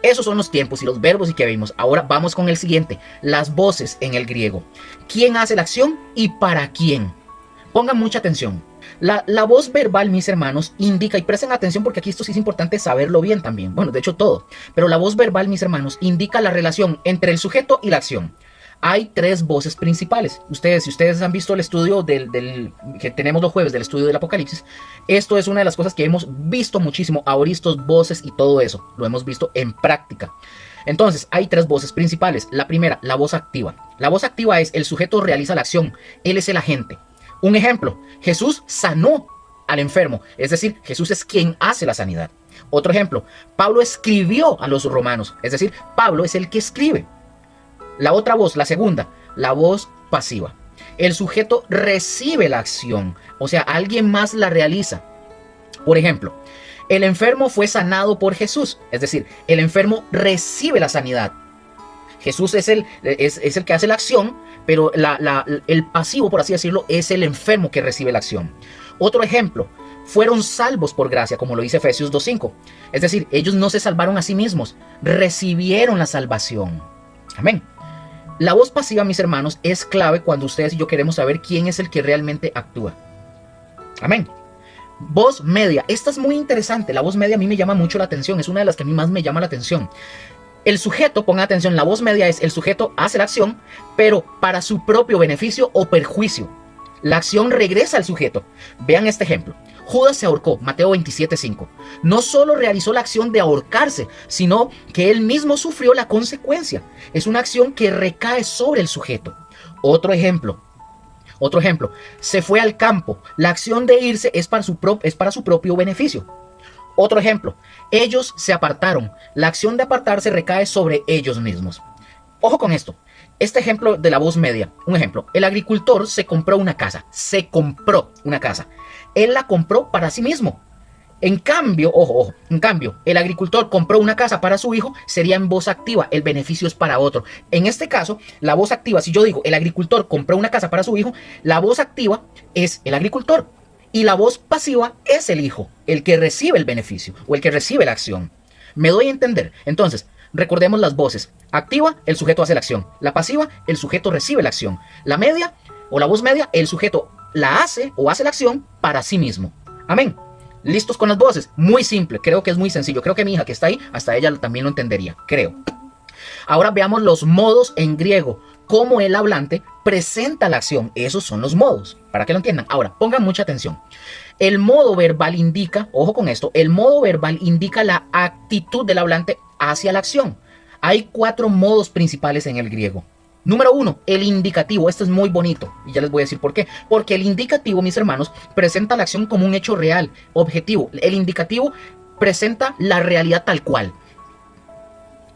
Esos son los tiempos y los verbos y que vimos. Ahora vamos con el siguiente, las voces en el griego. ¿Quién hace la acción y para quién? Pongan mucha atención. La voz verbal, mis hermanos, indica, y presten atención porque aquí esto sí es importante saberlo bien también, bueno, de hecho todo, pero la voz verbal, mis hermanos, indica la relación entre el sujeto y la acción. Hay 3 voces principales. Si ustedes han visto el estudio que tenemos los jueves del estudio del Apocalipsis, esto es una de las cosas que hemos visto muchísimo, aoristos, voces y todo eso, lo hemos visto en práctica. Entonces, hay 3 voces principales. La primera, la voz activa. La voz activa es el sujeto realiza la acción, él es el agente. Un ejemplo, Jesús sanó al enfermo, es decir, Jesús es quien hace la sanidad. Otro ejemplo, Pablo escribió a los romanos, es decir, Pablo es el que escribe. La otra voz, la segunda, la voz pasiva. El sujeto recibe la acción, o sea, alguien más la realiza. Por ejemplo, el enfermo fue sanado por Jesús, es decir, el enfermo recibe la sanidad. Jesús es el que hace la acción, pero el pasivo, por así decirlo, es el enfermo que recibe la acción. Otro ejemplo, fueron salvos por gracia, como lo dice Efesios 2:5. Es decir, ellos no se salvaron a sí mismos, recibieron la salvación. Amén. La voz pasiva, mis hermanos, es clave cuando ustedes y yo queremos saber quién es el que realmente actúa. Amén. Voz media, esta es muy interesante. La voz media a mí me llama mucho la atención, es una de las que a mí más me llama la atención. El sujeto, pongan atención, la voz media es el sujeto hace la acción, pero para su propio beneficio o perjuicio. La acción regresa al sujeto. Vean este ejemplo. Judas se ahorcó, Mateo 27:5. No solo realizó la acción de ahorcarse, sino que él mismo sufrió la consecuencia. Es una acción que recae sobre el sujeto. Otro ejemplo, se fue al campo. La acción de irse es para su propio beneficio. Otro ejemplo, ellos se apartaron. La acción de apartarse recae sobre ellos mismos. Ojo con esto. Este ejemplo de la voz media. Un ejemplo, el agricultor se compró una casa. Él la compró para sí mismo. En cambio, el agricultor compró una casa para su hijo, sería en voz activa, el beneficio es para otro. En este caso, la voz activa, si yo digo el agricultor compró una casa para su hijo, la voz activa es el agricultor. Y la voz pasiva es el hijo, el que recibe el beneficio o el que recibe la acción. ¿Me doy a entender? Entonces, recordemos las voces. Activa, el sujeto hace la acción. La pasiva, el sujeto recibe la acción. La media o la voz media, el sujeto la hace o hace la acción para sí mismo. Amén. ¿Listos con las voces? Muy simple, creo que es muy sencillo. Creo que mi hija que está ahí, hasta ella también lo entendería, creo. Ahora veamos los modos en griego. Cómo el hablante presenta la acción. Esos son los modos, para que lo entiendan. Ahora, pongan mucha atención. El modo verbal indica, ojo con esto, el modo verbal indica la actitud del hablante hacia la acción. Hay 4 modos principales en el griego. Número 1, el indicativo. Esto es muy bonito y ya les voy a decir por qué. Porque el indicativo, mis hermanos, presenta la acción como un hecho real, objetivo. El indicativo presenta la realidad tal cual.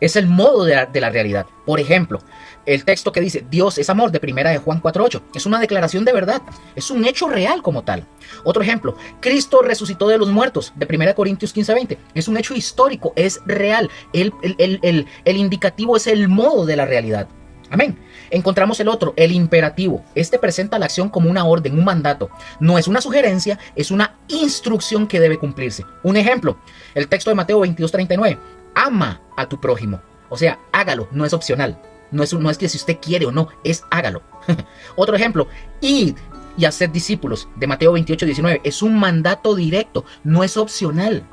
Es el modo de la realidad. Por ejemplo, el texto que dice Dios es amor de 1 Juan 4:8 es una declaración de verdad, es un hecho real como tal. Otro ejemplo, Cristo resucitó de los muertos de 1 Corintios 15:20 es un hecho histórico, es real. El indicativo es el modo de la realidad. Amén. Encontramos el otro, el imperativo. Este presenta la acción como una orden, un mandato. No es una sugerencia, es una instrucción que debe cumplirse. Un ejemplo, el texto de Mateo 22:39. ama a tu prójimo. O sea, hágalo, no es opcional. No es que si usted quiere o no, es hágalo. Otro ejemplo, id y haced discípulos, de Mateo 28:19. Es un mandato directo, no es opcional.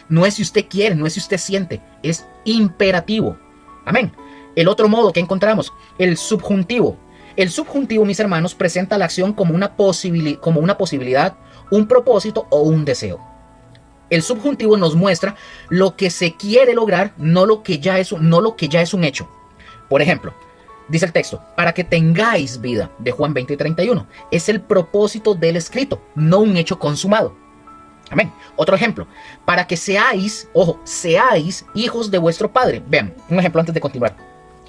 No es si usted quiere, no es si usted siente, es imperativo. Amén. El otro modo que encontramos, el subjuntivo. El subjuntivo, mis hermanos, presenta la acción como una posibilidad, un propósito o un deseo. El subjuntivo nos muestra lo que se quiere lograr, no lo que ya es un hecho. Por ejemplo, dice el texto, para que tengáis vida, de Juan 20:31. Es el propósito del escrito, no un hecho consumado. Amén. Otro ejemplo, para que seáis hijos de vuestro Padre. Vean, un ejemplo antes de continuar.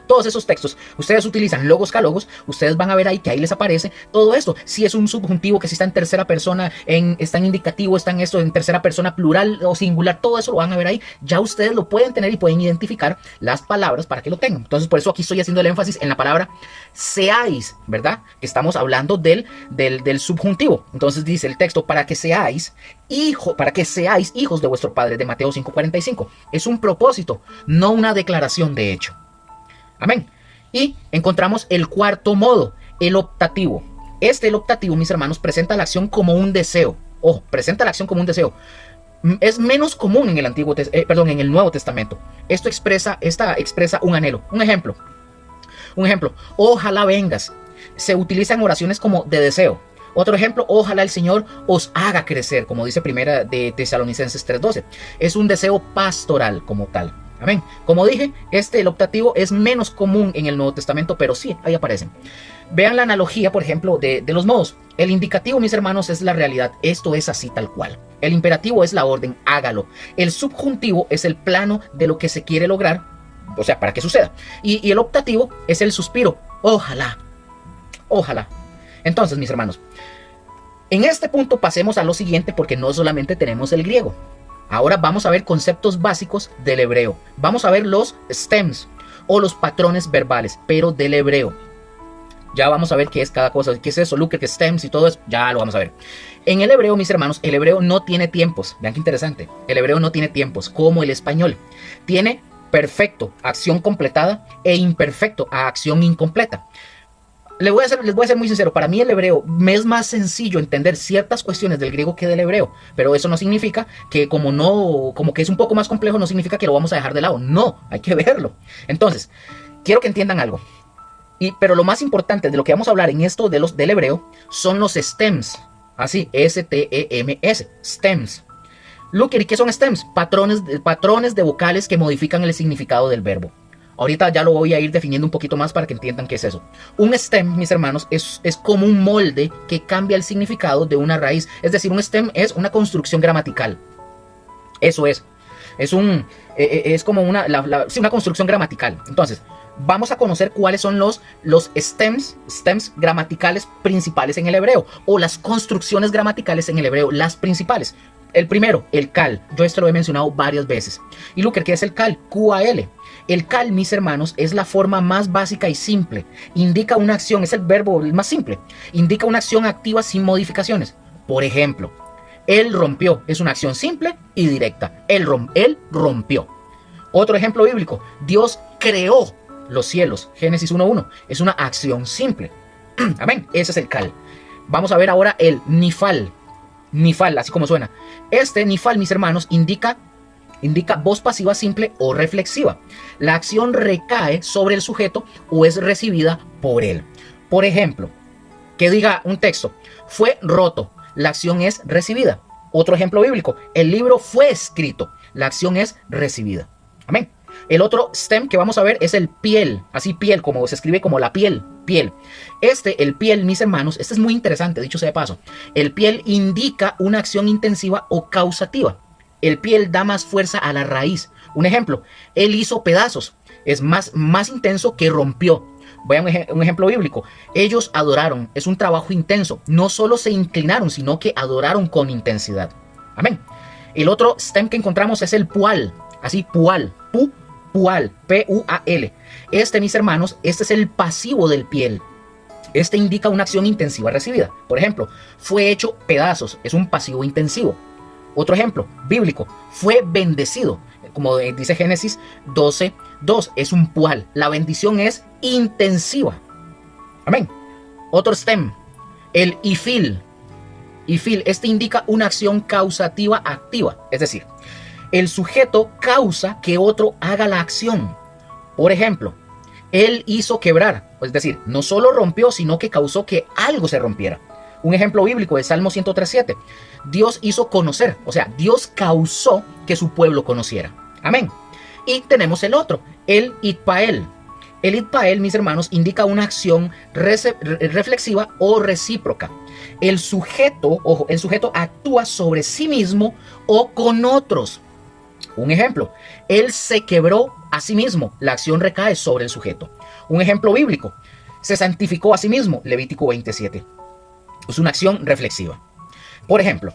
Todos esos textos, ustedes utilizan logos calogos, ustedes van a ver ahí que ahí les aparece todo esto. Si es un subjuntivo, que si está en tercera persona, está en indicativo, está en esto, en tercera persona plural o singular, todo eso lo van a ver ahí. Ya ustedes lo pueden tener y pueden identificar las palabras para que lo tengan. Entonces, por eso aquí estoy haciendo el énfasis en la palabra seáis, ¿verdad? Que estamos hablando del subjuntivo. Entonces dice el texto, para que seáis hijos de vuestro Padre, de Mateo 5:45. Es un propósito, no una declaración de hecho. Amén. Y encontramos el cuarto modo, el optativo. El optativo, mis hermanos, presenta la acción como un deseo. Ojo, presenta la acción como un deseo. Es menos común en el Nuevo Testamento. Esta expresa un anhelo. Un ejemplo. Ojalá vengas. Se utiliza en oraciones como de deseo. Otro ejemplo, ojalá el Señor os haga crecer, como dice primera de Tesalonicenses 3:12. Es un deseo pastoral como tal. Amén. Como dije, el optativo es menos común en el Nuevo Testamento, pero sí, ahí aparecen. Vean la analogía, por ejemplo, de los modos. El indicativo, mis hermanos, es la realidad. Esto es así tal cual. El imperativo es la orden, hágalo. El subjuntivo es el plano de lo que se quiere lograr, o sea, para que suceda. Y el optativo es el suspiro, ojalá, ojalá. Entonces, mis hermanos, en este punto pasemos a lo siguiente, porque no solamente tenemos el griego. Ahora vamos a ver conceptos básicos del hebreo. Vamos a ver los stems o los patrones verbales, pero del hebreo. Ya vamos a ver qué es cada cosa, qué es eso, Luke, qué stems y todo eso. Ya lo vamos a ver. En el hebreo, mis hermanos, el hebreo no tiene tiempos. Vean qué interesante. El hebreo no tiene tiempos, como el español. Tiene perfecto, acción completada, e imperfecto, a acción incompleta. Les voy a ser muy sincero, para mí el hebreo me es más sencillo entender ciertas cuestiones del griego que del hebreo, pero eso no significa que como que es un poco más complejo, no significa que lo vamos a dejar de lado. No, hay que verlo. Entonces, quiero que entiendan algo. Pero lo más importante de lo que vamos a hablar en esto del hebreo son los stems. Así, S-T-E-M-S, stems. Look, ¿y qué son stems? Patrones de vocales que modifican el significado del verbo. Ahorita ya lo voy a ir definiendo un poquito más para que entiendan qué es eso. Un stem, mis hermanos, es como un molde que cambia el significado de una raíz. Es decir, un stem es una construcción gramatical. Eso es. Es como una construcción gramatical. Entonces, vamos a conocer cuáles son los stems gramaticales principales en el hebreo, o las construcciones gramaticales en el hebreo, las principales. El primero, el kal. Yo esto lo he mencionado varias veces. Y Luker, ¿qué es el kal? Q-A-L. El kal, mis hermanos, es la forma más básica y simple. Indica una acción, es el verbo más simple. Indica una acción activa sin modificaciones. Por ejemplo, él rompió. Es una acción simple y directa. Él rompió. Otro ejemplo bíblico. Dios creó los cielos. Génesis 1:1. Es una acción simple. Amén. Ese es el kal. Vamos a ver ahora el nifal. Nifal, así como suena. Este nifal, mis hermanos, indica voz pasiva simple o reflexiva. La acción recae sobre el sujeto o es recibida por él. Por ejemplo, que diga un texto, fue roto, la acción es recibida. Otro ejemplo bíblico, el libro fue escrito, la acción es recibida. Amén. El otro stem que vamos a ver es el piel, así piel, como se escribe como la piel, piel. El piel, mis hermanos, este es muy interesante, dicho sea de paso. El piel indica una acción intensiva o causativa. El piel da más fuerza a la raíz. Un ejemplo, él hizo pedazos. Es más intenso que rompió. Voy a un ejemplo bíblico. Ellos adoraron. Es un trabajo intenso. No solo se inclinaron, sino que adoraron con intensidad. Amén. El otro stem que encontramos es el pual. Así, pual. Pual. P-U-A-L. Mis hermanos, este es el pasivo del piel. Este indica una acción intensiva recibida. Por ejemplo, fue hecho pedazos. Es un pasivo intensivo. Otro ejemplo bíblico, fue bendecido. como dice Génesis 12:2, es un pual. La bendición es intensiva. Amén. Otro stem, el ifil. Ifil, este indica una acción causativa activa, es decir, el sujeto causa que otro haga la acción. Por ejemplo, él hizo quebrar, es decir, no solo rompió, sino que causó que algo se rompiera. Un ejemplo bíblico es Salmo 103:7. Dios hizo conocer, o sea, Dios causó que su pueblo conociera. Amén. Y tenemos el otro, el itpael. El itpael, mis hermanos, indica una acción reflexiva o recíproca. El sujeto, ojo, el sujeto actúa sobre sí mismo o con otros. Un ejemplo, él se quebró a sí mismo. La acción recae sobre el sujeto. Un ejemplo bíblico, se santificó a sí mismo. Levítico 27. Es una acción reflexiva. Por ejemplo,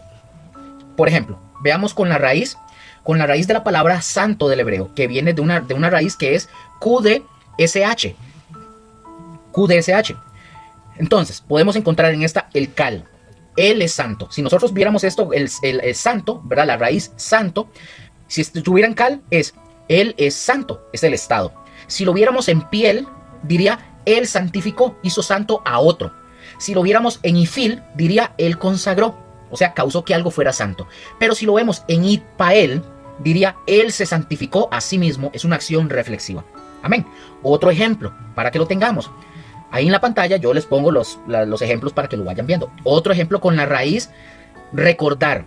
veamos con la raíz de la palabra santo del hebreo, que viene de una raíz que es QDSH. QDSH. Entonces, podemos encontrar en esta el cal. Él es santo. Si nosotros viéramos esto, el santo, ¿verdad? La raíz santo, si estuviera en cal, es él es santo, es el estado. Si lo viéramos en piel, diría él santificó, hizo santo a otro. Si lo viéramos en ifil, diría él consagró, o sea, causó que algo fuera santo. Pero si lo vemos en itpael, diría él se santificó a sí mismo, es una acción reflexiva. Amén. Otro ejemplo, para que lo tengamos. Ahí en la pantalla yo les pongo los ejemplos para que lo vayan viendo. Otro ejemplo con la raíz recordar.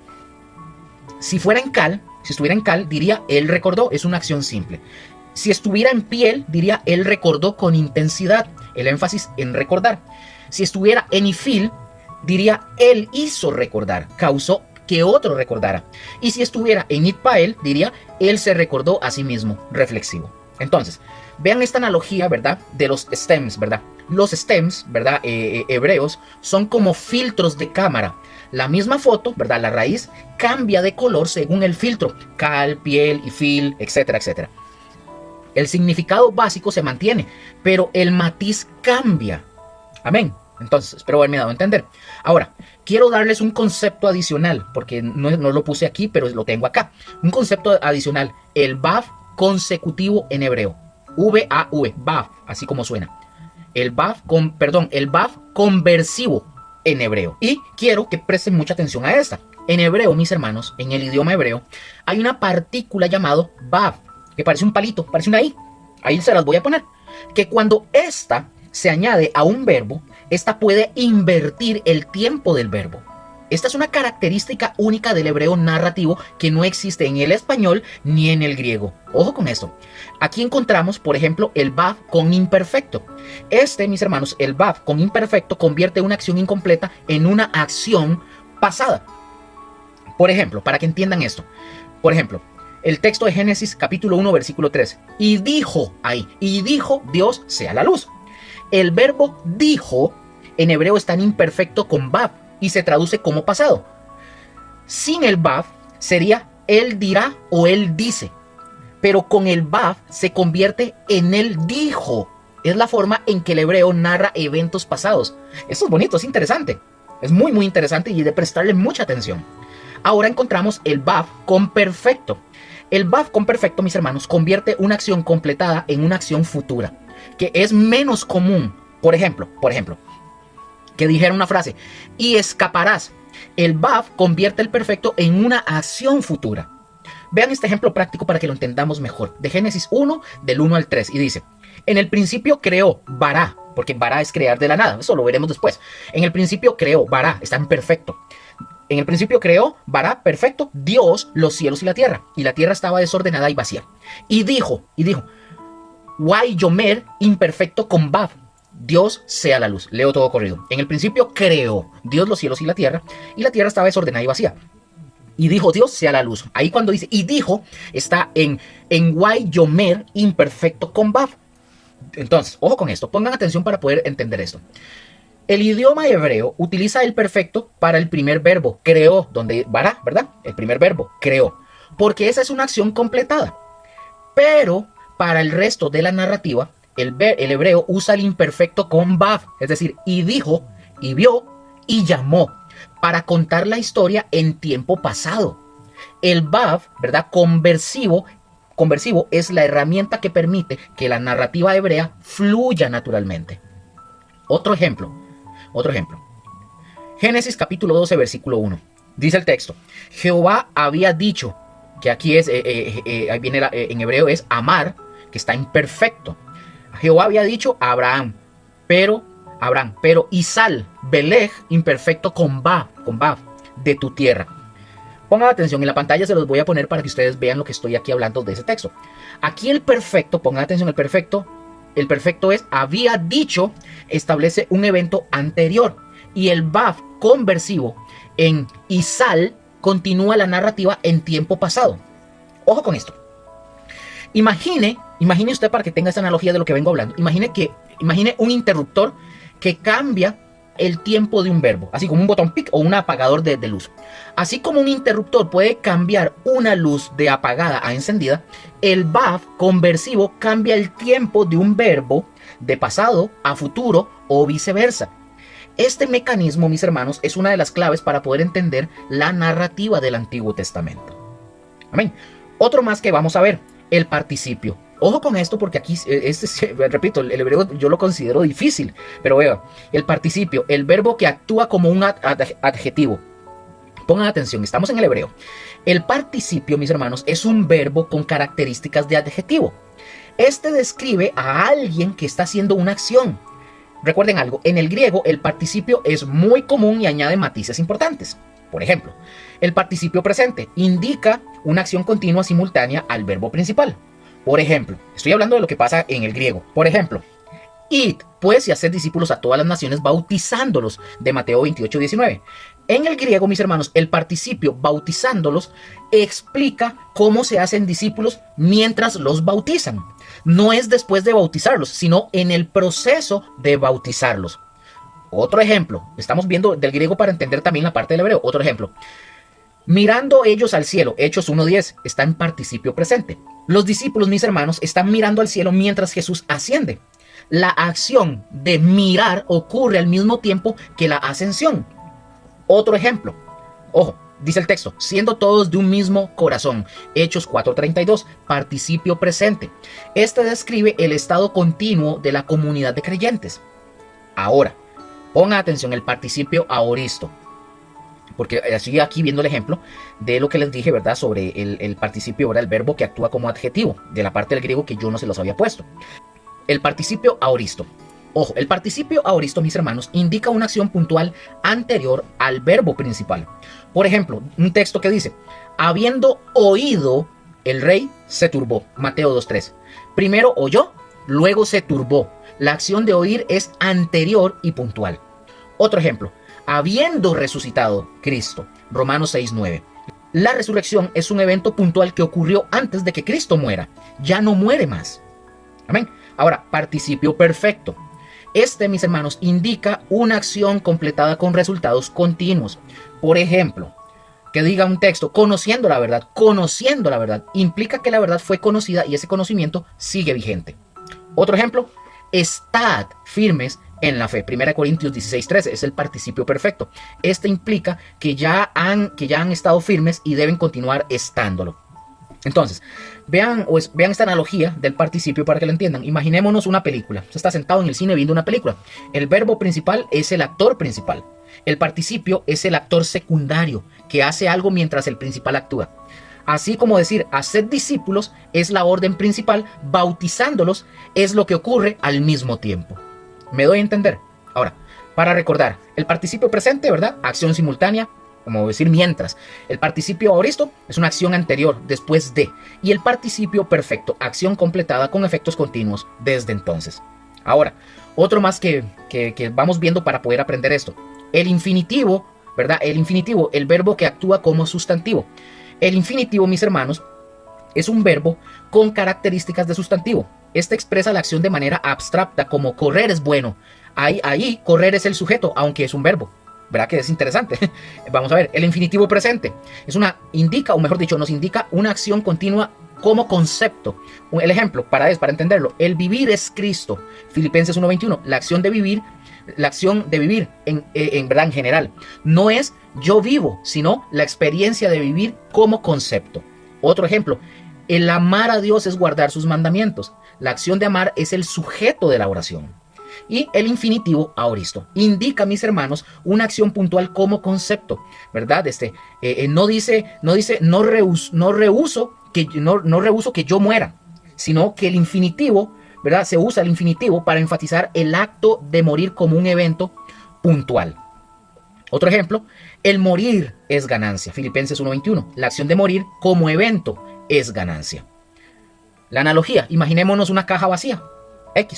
Si estuviera en cal, diría él recordó, es una acción simple. Si estuviera en piel, diría él recordó con intensidad, el énfasis en recordar. Si estuviera en ifil, diría él hizo recordar, causó que otro recordara. Y si estuviera en itpael, diría él se recordó a sí mismo, reflexivo. Entonces, vean esta analogía, ¿verdad? De los stems, ¿verdad? Los stems, ¿verdad? Hebreos, son como filtros de cámara. La misma foto, ¿verdad? La raíz cambia de color según el filtro. Cal, piel, ifil, etcétera, etcétera. El significado básico se mantiene, pero el matiz cambia. Amén. Entonces, espero haberme dado a entender. Ahora, quiero darles un concepto adicional, porque no lo puse aquí, pero lo tengo acá. Un concepto adicional, el vav consecutivo en hebreo. V-A-V, vav, así como suena. El vav conversivo en hebreo. Y quiero que presten mucha atención a esta. En hebreo, mis hermanos, en el idioma hebreo, hay una partícula llamada vav, que parece un palito, parece una i. Ahí se las voy a poner. Que cuando esta se añade a un verbo, esta puede invertir el tiempo del verbo. Esta es una característica única del hebreo narrativo que no existe en el español ni en el griego. Ojo con esto. Aquí encontramos, por ejemplo, el vav con imperfecto. Mis hermanos, el vav con imperfecto convierte una acción incompleta en una acción pasada. Por ejemplo, para que entiendan esto. Por ejemplo, el texto de Génesis capítulo 1, versículo 3. Y dijo Dios sea la luz. El verbo dijo en hebreo está en imperfecto con vav y se traduce como pasado. Sin el vav sería él dirá o él dice, pero con el vav se convierte en él dijo. Es la forma en que el hebreo narra eventos pasados. Esto es bonito, es interesante. Es muy muy interesante y de prestarle mucha atención. Ahora encontramos el vav con perfecto. El vav con perfecto, mis hermanos, convierte una acción completada en una acción futura, que es menos común. Por ejemplo, que dijera una frase, y escaparás. El vav convierte el perfecto en una acción futura. Vean este ejemplo práctico para que lo entendamos mejor. De Génesis 1, del 1 al 3, y dice, en el principio creó Bará, porque Bará es crear de la nada, eso lo veremos después. En el principio creó Bará, está en perfecto. En el principio creó Bará, perfecto, Dios, los cielos y la tierra estaba desordenada y vacía. Y dijo, Guay Yomer, imperfecto con vav, Dios sea la luz. Leo todo corrido. En el principio creó Dios los cielos y la tierra estaba desordenada y vacía. Y dijo Dios sea la luz. Ahí cuando dice y dijo, está en Guay Yomer, imperfecto con vav. Entonces, ojo con esto, pongan atención para poder entender esto. El idioma hebreo utiliza el perfecto para el primer verbo, creó, donde vará, ¿verdad? El primer verbo, creó, porque esa es una acción completada. Pero para el resto de la narrativa, el hebreo usa el imperfecto con vav, es decir, y dijo, y vio, y llamó, para contar la historia en tiempo pasado. El vav, ¿verdad? Conversivo conversivo es la herramienta que permite que la narrativa hebrea fluya naturalmente. Otro ejemplo. Génesis capítulo 12, versículo 1. Dice el texto: Jehová había dicho, que aquí es, ahí viene en hebreo es amar, que está imperfecto. Jehová había dicho a Abraham, pero Isal, Beleg, imperfecto con Vav, de tu tierra. Pongan atención, en la pantalla se los voy a poner para que ustedes vean lo que estoy aquí hablando de ese texto. Aquí el perfecto, pongan atención, el perfecto es había dicho, establece un evento anterior. Y el Vav conversivo en Isal continúa la narrativa en tiempo pasado. Ojo con esto. Imagine usted, para que tenga esa analogía de lo que vengo hablando, imagine un interruptor que cambia el tiempo de un verbo, así como un botón pic o un apagador de luz. Así como un interruptor puede cambiar una luz de apagada a encendida, el Vav conversivo cambia el tiempo de un verbo de pasado a futuro o viceversa. Este mecanismo, mis hermanos, es una de las claves para poder entender la narrativa del Antiguo Testamento. Amén. Otro más que vamos a ver, el participio. Ojo con esto, porque aquí, repito, el hebreo yo lo considero difícil, pero vea, el participio, el verbo que actúa como un adjetivo. Pongan atención, estamos en el hebreo. El participio, mis hermanos, es un verbo con características de adjetivo. Este describe a alguien que está haciendo una acción. Recuerden algo, en el griego el participio es muy común y añade matices importantes. Por ejemplo, el participio presente indica una acción continua simultánea al verbo principal. Por ejemplo, estoy hablando de lo que pasa en el griego. Por ejemplo, id pues y haced discípulos a todas las naciones bautizándolos, de Mateo 28, 19. En el griego, mis hermanos, el participio bautizándolos explica cómo se hacen discípulos mientras los bautizan. No es después de bautizarlos, sino en el proceso de bautizarlos. Otro ejemplo, estamos viendo del griego para entender también la parte del hebreo. Otro ejemplo, mirando ellos al cielo, Hechos 1:10, está en participio presente. Los discípulos, mis hermanos, están mirando al cielo mientras Jesús asciende. La acción de mirar ocurre al mismo tiempo que la ascensión. Otro ejemplo, ojo, dice el texto, siendo todos de un mismo corazón, Hechos 4:32, participio presente. Este describe el estado continuo de la comunidad de creyentes. Ahora, ponga atención, el participio aoristo, porque estoy aquí viendo el ejemplo de lo que les dije, ¿verdad? Sobre el participio, ¿verdad? El verbo que actúa como adjetivo, de la parte del griego que yo no se los había puesto. El participio aoristo. Ojo, el participio aoristo, mis hermanos, indica una acción puntual anterior al verbo principal. Por ejemplo, un texto que dice, habiendo oído, el rey se turbó, Mateo 2:3. Primero oyó, luego se turbó. La acción de oír es anterior y puntual. Otro ejemplo, habiendo resucitado Cristo, Romanos 6:9. La resurrección es un evento puntual que ocurrió antes de que Cristo muera. Ya no muere más. Amén. Ahora, participio perfecto. Este, mis hermanos, indica una acción completada con resultados continuos. Por ejemplo, que diga un texto, conociendo la verdad, implica que la verdad fue conocida y ese conocimiento sigue vigente. Otro ejemplo, estad firmes en la fe. 1 Corintios 16:13 es el participio perfecto. Este implica que ya han estado firmes y deben continuar estándolo. Entonces, vean esta analogía del participio para que lo entiendan. Imaginémonos una película. Usted está sentado en el cine viendo una película. El verbo principal es el actor principal. El participio es el actor secundario que hace algo mientras el principal actúa. Así como decir, haced discípulos es la orden principal, bautizándolos es lo que ocurre al mismo tiempo. ¿Me doy a entender? Ahora, para recordar, el participio presente, ¿verdad? Acción simultánea, como decir mientras. El participio aoristo es una acción anterior, después de. Y el participio perfecto, acción completada con efectos continuos desde entonces. Ahora, otro más que vamos viendo para poder aprender esto. El infinitivo, ¿verdad? El infinitivo, el verbo que actúa como sustantivo. El infinitivo, mis hermanos, es un verbo con características de sustantivo. Este expresa la acción de manera abstracta, como correr es bueno. Ahí correr es el sujeto, aunque es un verbo. ¿Verdad que es interesante? Vamos a ver, el infinitivo presente nos indica una acción continua como concepto. El ejemplo, para entenderlo, el vivir es Cristo. Filipenses 1:21, la acción de vivir en verdad en general. No es yo vivo, sino la experiencia de vivir como concepto. Otro ejemplo, El amar a Dios es guardar sus mandamientos. La acción de amar es el sujeto de la oración. Y el infinitivo aoristo indica, mis hermanos, una acción puntual como concepto, ¿verdad? No rehuso que yo muera, sino que el infinitivo, ¿verdad? Se usa el infinitivo para enfatizar el acto de morir como un evento puntual. Otro ejemplo, el morir es ganancia. Filipenses 1:21. La acción de morir como evento es ganancia. La analogía, imaginémonos una caja vacía.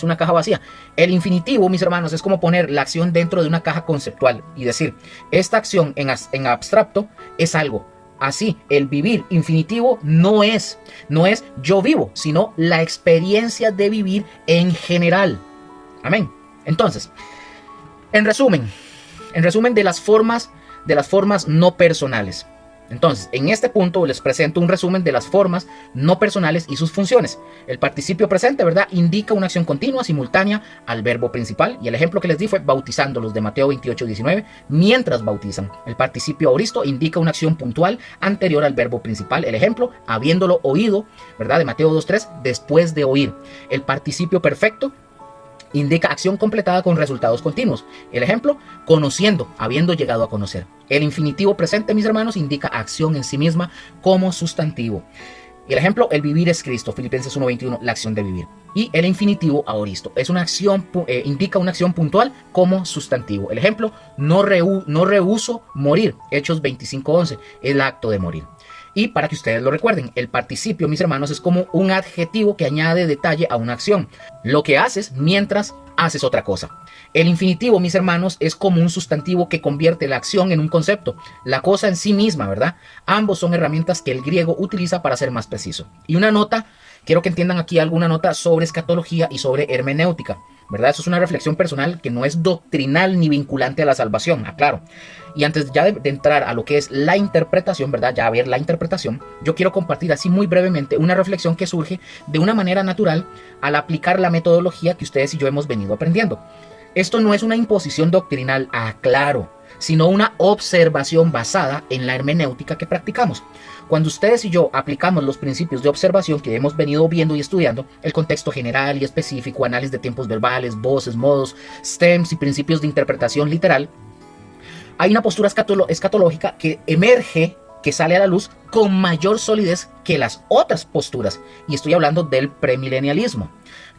Una caja vacía. El infinitivo, mis hermanos, es como poner la acción dentro de una caja conceptual y decir, esta acción en abstracto es algo. Así, el vivir infinitivo no es yo vivo, sino la experiencia de vivir en general. Amén. Entonces, en resumen de las formas no personales. Entonces, en este punto les presento un resumen de las formas no personales y sus funciones. El participio presente, ¿verdad?, indica una acción continua, simultánea al verbo principal. Y el ejemplo que les di fue bautizándolos de Mateo 28:19, mientras bautizan. El participio aoristo indica una acción puntual anterior al verbo principal. El ejemplo, habiéndolo oído, ¿verdad?, de Mateo 2:3, después de oír. El participio perfecto indica acción completada con resultados continuos. El ejemplo, conociendo, habiendo llegado a conocer. El infinitivo presente, mis hermanos, indica acción en sí misma como sustantivo. Y el ejemplo, el vivir es Cristo. Filipenses 1:21, la acción de vivir. Y el infinitivo aoristo es una acción, indica una acción puntual como sustantivo. El ejemplo, no rehuso morir. Hechos 25:11, el acto de morir. Y para que ustedes lo recuerden, el participio, mis hermanos, es como un adjetivo que añade detalle a una acción. Lo que haces mientras haces otra cosa. El infinitivo, mis hermanos, es como un sustantivo que convierte la acción en un concepto. La cosa en sí misma, ¿verdad? Ambos son herramientas que el griego utiliza para ser más preciso. Y una nota, quiero que entiendan aquí alguna nota sobre escatología y sobre hermenéutica, ¿verdad? Eso es una reflexión personal que no es doctrinal ni vinculante a la salvación, aclaro. Y antes ya de entrar a lo que es la interpretación, ¿verdad?, ya a ver la interpretación, yo quiero compartir así muy brevemente una reflexión que surge de una manera natural al aplicar la metodología que ustedes y yo hemos venido aprendiendo. Esto no es una imposición doctrinal, aclaro, sino una observación basada en la hermenéutica que practicamos. Cuando ustedes y yo aplicamos los principios de observación que hemos venido viendo y estudiando, el contexto general y específico, análisis de tiempos verbales, voces, modos, stems y principios de interpretación literal, hay una postura escatológica que emerge, que sale a la luz con mayor solidez que las otras posturas. Y estoy hablando del premilenialismo.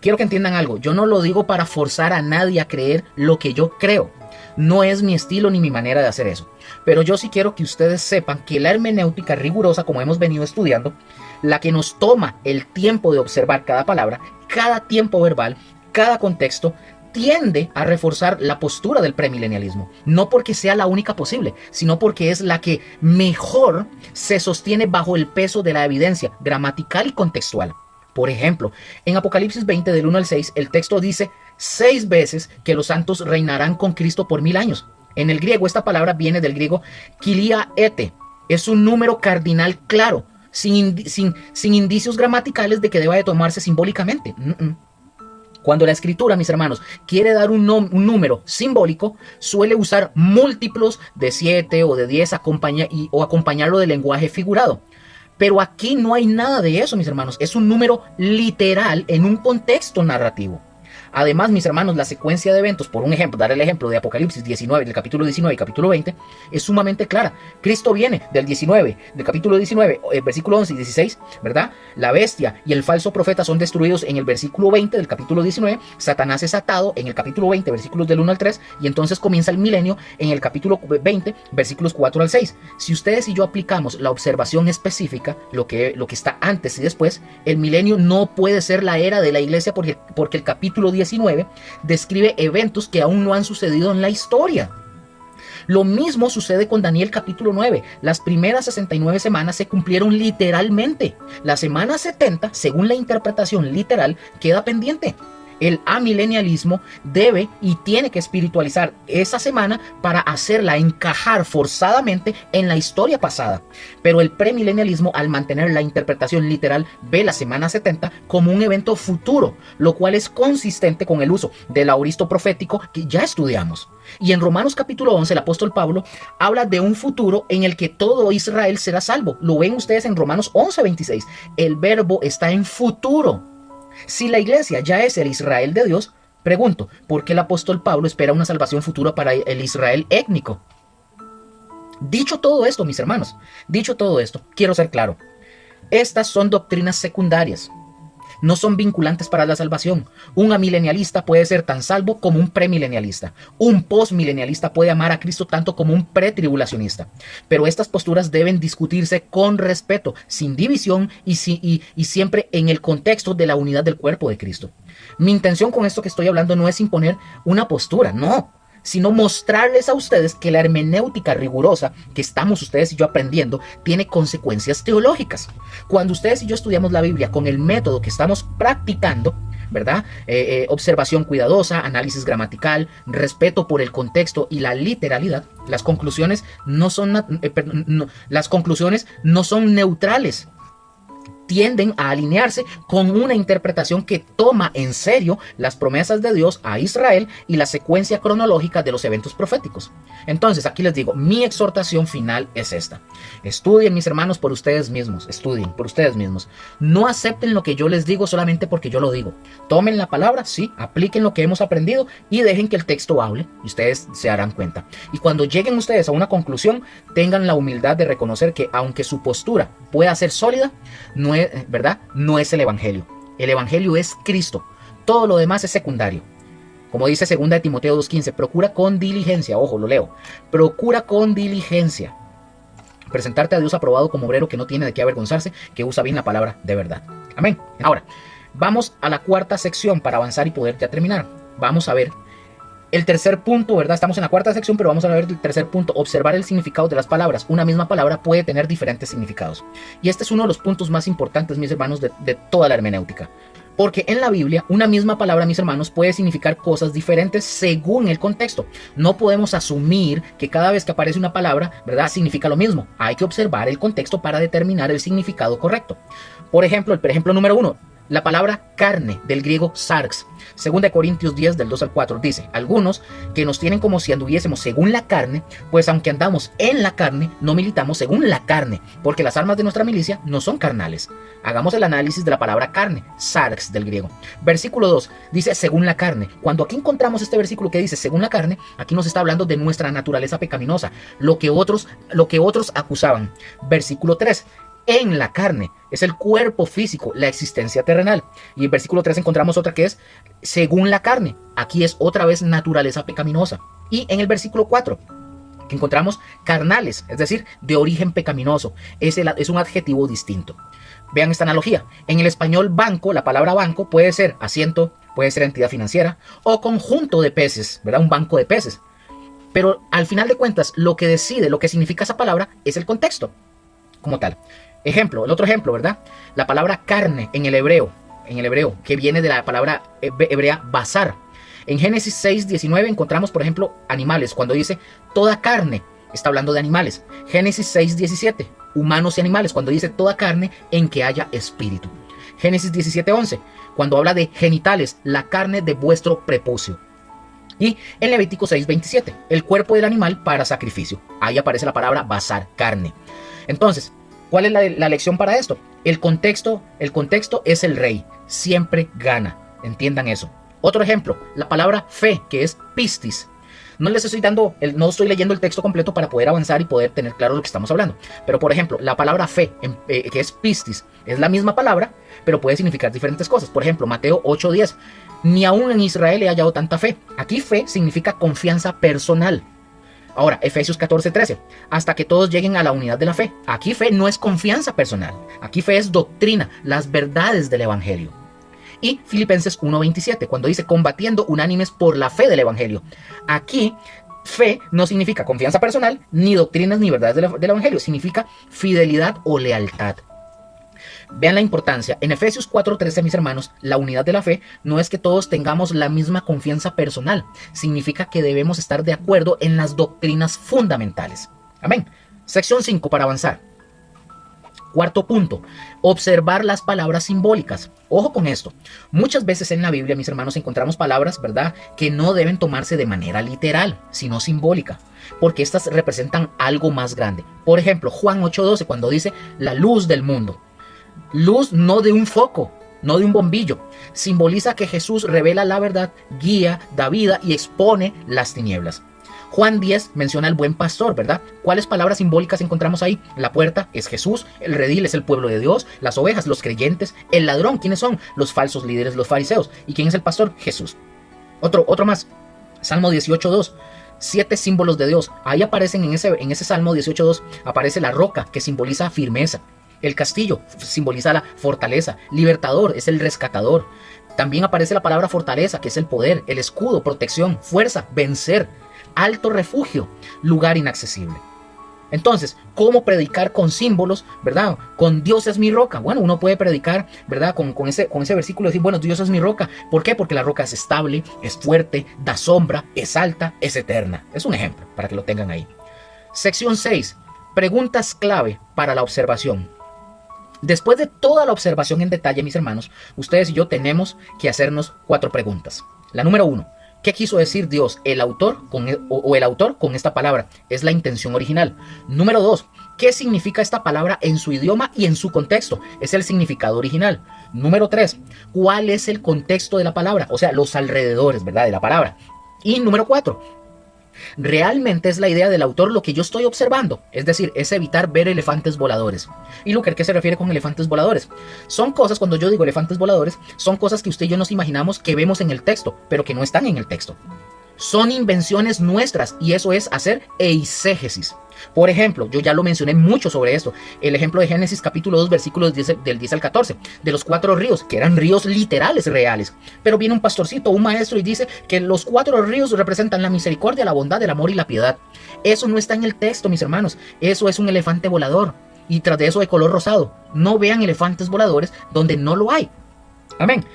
Quiero que entiendan algo. Yo no lo digo para forzar a nadie a creer lo que yo creo. No es mi estilo ni mi manera de hacer eso. Pero yo sí quiero que ustedes sepan que la hermenéutica rigurosa, como hemos venido estudiando, la que nos toma el tiempo de observar cada palabra, cada tiempo verbal, cada contexto, tiende a reforzar la postura del premilenialismo. No porque sea la única posible, sino porque es la que mejor se sostiene bajo el peso de la evidencia gramatical y contextual. Por ejemplo, en Apocalipsis 20 del 1 al 6, el texto dice 6 veces que los santos reinarán con Cristo por 1000 años. En el griego, esta palabra viene del griego kilia ete. Es un número cardinal claro, sin indicios gramaticales de que deba de tomarse simbólicamente. Cuando la escritura, mis hermanos, quiere dar un número simbólico, suele usar múltiplos de 7 o de 10 o acompañarlo de lenguaje figurado. Pero aquí no hay nada de eso, mis hermanos. Es un número literal en un contexto narrativo. Además, mis hermanos, la secuencia de eventos, por un ejemplo, dar el ejemplo de Apocalipsis 19, del capítulo 19 y capítulo 20, es sumamente clara. Cristo viene del capítulo 19, versículo 11 y 16, ¿verdad? La bestia y el falso profeta son destruidos en el versículo 20 del capítulo 19, Satanás es atado en el capítulo 20, versículos del 1 al 3, y entonces comienza el milenio en el capítulo 20, versículos 4 al 6. Si ustedes y yo aplicamos la observación específica, lo que está antes y después, el milenio no puede ser la era de la iglesia porque el capítulo 19 describe eventos que aún no han sucedido en la historia. Lo mismo sucede con Daniel capítulo 9. Las primeras 69 semanas se cumplieron literalmente. La semana 70, según la interpretación literal, queda pendiente. El amilenialismo debe y tiene que espiritualizar esa semana para hacerla encajar forzadamente en la historia pasada. Pero el premilenialismo, al mantener la interpretación literal, ve la semana 70 como un evento futuro, lo cual es consistente con el uso del aoristo profético que ya estudiamos. Y en Romanos capítulo 11, el apóstol Pablo habla de un futuro en el que todo Israel será salvo. Lo ven ustedes en Romanos 11:26. El verbo está en futuro. Si la iglesia ya es el Israel de Dios, pregunto, ¿por qué el apóstol Pablo espera una salvación futura para el Israel étnico? Dicho todo esto, mis hermanos, dicho todo esto, quiero ser claro. Estas son doctrinas secundarias. No son vinculantes para la salvación. Un amilenialista puede ser tan salvo como un premilenialista. Un postmilenialista puede amar a Cristo tanto como un pretribulacionista. Pero estas posturas deben discutirse con respeto, sin división y siempre en el contexto de la unidad del cuerpo de Cristo. Mi intención con esto que estoy hablando no es imponer una postura, no, sino mostrarles a ustedes que la hermenéutica rigurosa que estamos ustedes y yo aprendiendo tiene consecuencias teológicas. Cuando ustedes y yo estudiamos la Biblia con el método que estamos practicando, ¿verdad? Observación cuidadosa, análisis gramatical, respeto por el contexto y la literalidad, las conclusiones no son neutrales. Tienden a alinearse con una interpretación que toma en serio las promesas de Dios a Israel y la secuencia cronológica de los eventos proféticos. Entonces, aquí les digo, mi exhortación final es esta. Estudien, mis hermanos, por ustedes mismos. Estudien por ustedes mismos. No acepten lo que yo les digo solamente porque yo lo digo. Tomen la palabra, sí, apliquen lo que hemos aprendido y dejen que el texto hable y ustedes se darán cuenta. Y cuando lleguen ustedes a una conclusión, tengan la humildad de reconocer que aunque su postura pueda ser sólida, no es el evangelio. El evangelio es Cristo. Todo lo demás es secundario. Como dice 2 Timoteo 2:15, procura con diligencia, ojo, lo leo, procura con diligencia presentarte a Dios aprobado como obrero que no tiene de qué avergonzarse, que usa bien la palabra de verdad. Amén. Ahora, vamos a la cuarta sección para avanzar y poder ya terminar. Vamos a ver el tercer punto, ¿verdad? Estamos en la cuarta sección, pero vamos a ver el tercer punto, observar el significado de las palabras. Una misma palabra puede tener diferentes significados. Y este es uno de los puntos más importantes, mis hermanos, de toda la hermenéutica. Porque en la Biblia, una misma palabra, mis hermanos, puede significar cosas diferentes según el contexto. No podemos asumir que cada vez que aparece una palabra, ¿verdad?, significa lo mismo. Hay que observar el contexto para determinar el significado correcto. Por ejemplo, el ejemplo número 1. La palabra carne, del griego sarx, 2 Corintios 10, del 2 al 4, dice: algunos que nos tienen como si anduviésemos según la carne, pues aunque andamos en la carne, no militamos según la carne, porque las armas de nuestra milicia no son carnales. Hagamos el análisis de la palabra carne, sarx, del griego. Versículo 2, dice según la carne. Cuando aquí encontramos este versículo que dice según la carne, aquí nos está hablando de nuestra naturaleza pecaminosa, lo que otros acusaban. Versículo 3, en la carne, es el cuerpo físico, la existencia terrenal. Y en versículo 3 encontramos otra que es según la carne. Aquí es otra vez naturaleza pecaminosa. Y en el versículo 4 que encontramos carnales, es decir, de origen pecaminoso. Es un adjetivo distinto. Vean esta analogía. En el español banco, la palabra banco puede ser asiento, puede ser entidad financiera o conjunto de peces, ¿verdad? Un banco de peces. Pero al final de cuentas, lo que decide, lo que significa esa palabra es el contexto como tal. Ejemplo, el otro ejemplo, ¿verdad? La palabra carne en el hebreo, que viene de la palabra hebrea basar. En Génesis 6:19 encontramos, por ejemplo, animales. Cuando dice toda carne, está hablando de animales. Génesis 6:17, humanos y animales. Cuando dice toda carne en que haya espíritu. Génesis 17:11, cuando habla de genitales, la carne de vuestro prepucio. Y en Levítico 6:27, el cuerpo del animal para sacrificio. Ahí aparece la palabra basar, carne. Entonces, ¿cuál es la lección para esto? El contexto es el rey, siempre gana, entiendan eso. Otro ejemplo, la palabra fe, que es pistis. No estoy leyendo el texto completo para poder avanzar y poder tener claro lo que estamos hablando. Pero por ejemplo, la palabra fe, que es pistis, es la misma palabra, pero puede significar diferentes cosas. Por ejemplo, Mateo 8:10, ni aún en Israel he hallado tanta fe. Aquí fe significa confianza personal. Ahora, Efesios 14:13, hasta que todos lleguen a la unidad de la fe. Aquí fe no es confianza personal, aquí fe es doctrina, las verdades del evangelio. Y Filipenses 1:27, cuando dice combatiendo unánimes por la fe del evangelio. Aquí fe no significa confianza personal, ni doctrinas ni verdades del evangelio, significa fidelidad o lealtad. Vean la importancia. En Efesios 4:13, mis hermanos, la unidad de la fe no es que todos tengamos la misma confianza personal. Significa que debemos estar de acuerdo en las doctrinas fundamentales. Amén. Sección 5 para avanzar. Cuarto punto, observar las palabras simbólicas. Ojo con esto. Muchas veces en la Biblia, mis hermanos, encontramos palabras, ¿verdad?, que no deben tomarse de manera literal, sino simbólica, porque estas representan algo más grande. Por ejemplo, Juan 8:12, cuando dice la luz del mundo. Luz no de un foco, no de un bombillo. Simboliza que Jesús revela la verdad, guía, da vida y expone las tinieblas. Juan 10 menciona al buen pastor, ¿verdad? ¿Cuáles palabras simbólicas encontramos ahí? La puerta es Jesús, el redil es el pueblo de Dios, las ovejas, los creyentes, el ladrón, ¿quiénes son? Los falsos líderes, los fariseos. ¿Y quién es el pastor? Jesús. Otro más, Salmo 18:2. 7 símbolos de Dios. Ahí aparecen en ese Salmo 18:2, aparece la roca, que simboliza firmeza. El castillo simboliza la fortaleza. Libertador es el rescatador. También aparece la palabra fortaleza, que es el poder. El escudo, protección, fuerza, vencer. Alto refugio, lugar inaccesible. Entonces, ¿cómo predicar con símbolos, verdad? Con Dios es mi roca. Bueno, uno puede predicar, ¿verdad? Con ese versículo decir, bueno, Dios es mi roca. ¿Por qué? Porque la roca es estable, es fuerte, da sombra, es alta, es eterna. Es un ejemplo para que lo tengan ahí. Sección 6. Preguntas clave para la observación. Después de toda la observación en detalle, mis hermanos, ustedes y yo tenemos que hacernos 4 preguntas. La número 1. ¿Qué quiso decir Dios, el autor con esta palabra? Es la intención original. Número 2. ¿Qué significa esta palabra en su idioma y en su contexto? Es el significado original. Número 3. ¿Cuál es el contexto de la palabra? O sea, los alrededores, ¿verdad?, de la palabra. Y número 4. ¿Realmente es la idea del autor lo que yo estoy observando? Es decir, es evitar ver elefantes voladores. ¿Y Luker, qué se refiere con elefantes voladores? Son cosas, cuando yo digo elefantes voladores, son cosas que usted y yo nos imaginamos que vemos en el texto, pero que no están en el texto. Son invenciones nuestras y eso es hacer eisegesis. Por ejemplo, yo ya lo mencioné mucho sobre esto. El ejemplo de Génesis capítulo 2 versículos del 10 al 14. De los 4 ríos, que eran ríos literales, reales. Pero viene un pastorcito, un maestro y dice que los 4 ríos representan la misericordia, la bondad, el amor y la piedad. Eso no está en el texto, mis hermanos. Eso es un elefante volador. Y tras de eso de color rosado. No vean elefantes voladores donde no lo hay. Amén.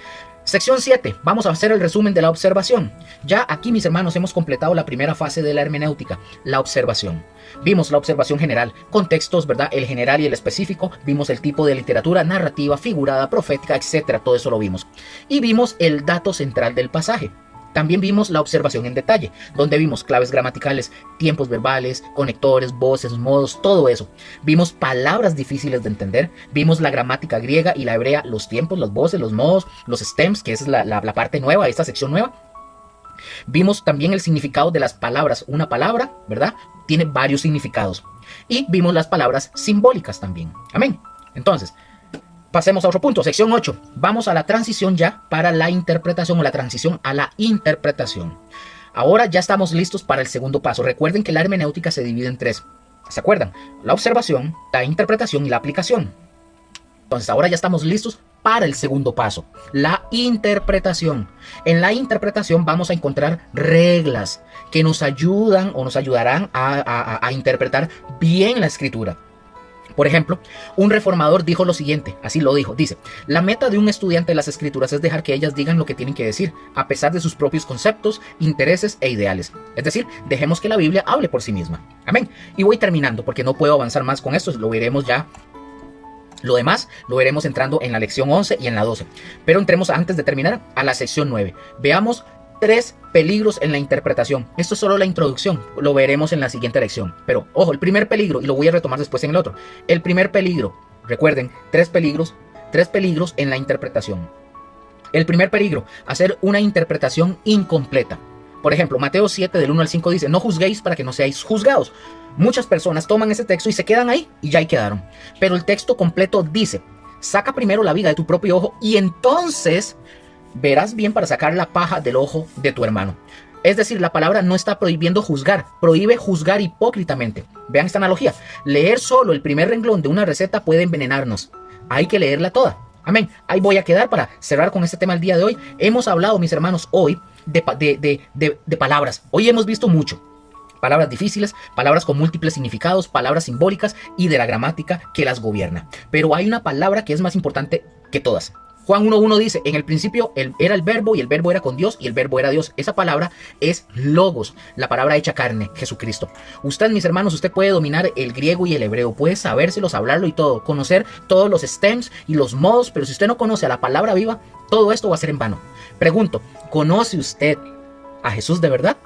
Sección 7. Vamos a hacer el resumen de la observación. Ya aquí, mis hermanos, hemos completado la primera fase de la hermenéutica, la observación. Vimos la observación general, contextos, ¿verdad?, el general y el específico. Vimos el tipo de literatura, narrativa, figurada, profética, etcétera. Todo eso lo vimos. Y vimos el dato central del pasaje. También vimos la observación en detalle, donde vimos claves gramaticales, tiempos verbales, conectores, voces, modos, todo eso. Vimos palabras difíciles de entender, vimos la gramática griega y la hebrea, los tiempos, las voces, los modos, los stems, que es la parte nueva, esta sección nueva. Vimos también el significado de las palabras. Una palabra, ¿verdad?, tiene varios significados. Y vimos las palabras simbólicas también. Amén. Entonces, pasemos a otro punto, sección 8. Vamos a la transición ya para la interpretación o la transición a la interpretación. Ahora ya estamos listos para el segundo paso. Recuerden que la hermenéutica se divide en 3. ¿Se acuerdan? La observación, la interpretación y la aplicación. Entonces ahora ya estamos listos para el segundo paso, la interpretación. En la interpretación vamos a encontrar reglas que nos ayudan o nos ayudarán a interpretar bien la escritura. Por ejemplo, un reformador dijo lo siguiente, así lo dijo, dice: la meta de un estudiante de las escrituras es dejar que ellas digan lo que tienen que decir, a pesar de sus propios conceptos, intereses e ideales. Es decir, dejemos que la Biblia hable por sí misma. Amén. Y voy terminando porque no puedo avanzar más con esto, lo veremos ya. Lo demás lo veremos entrando en la lección 11 y en la 12. Pero entremos antes de terminar a la sección 9. Veamos 3 peligros en la interpretación. Esto es solo la introducción, lo veremos en la siguiente lección. Pero ojo, el primer peligro, y lo voy a retomar después en el otro. El primer peligro, recuerden, 3 peligros en la interpretación. El primer peligro, hacer una interpretación incompleta. Por ejemplo, Mateo 7 del 1 al 5 dice: no juzguéis para que no seáis juzgados. Muchas personas toman ese texto y se quedan ahí y ya ahí quedaron. Pero el texto completo dice: saca primero la viga de tu propio ojo y entonces verás bien para sacar la paja del ojo de tu hermano. Es decir, la palabra no está prohibiendo juzgar, prohíbe juzgar hipócritamente. Vean esta analogía. Leer solo el primer renglón de una receta puede envenenarnos. Hay que leerla toda. Amén. Ahí voy a quedar para cerrar con este tema el día de hoy. Hemos hablado, mis hermanos, hoy de palabras. Hoy hemos visto mucho. Palabras difíciles, palabras con múltiples significados, palabras simbólicas y de la gramática que las gobierna. Pero hay una palabra que es más importante que todas. Juan 1.1 dice, en el principio era el verbo y el verbo era con Dios y el verbo era Dios. Esa palabra es logos, la palabra hecha carne, Jesucristo. Usted, mis hermanos, usted puede dominar el griego y el hebreo, puede sabérselos, hablarlo y todo, conocer todos los stems y los modos, pero si usted no conoce a la palabra viva, todo esto va a ser en vano. Pregunto, ¿conoce usted a Jesús de verdad?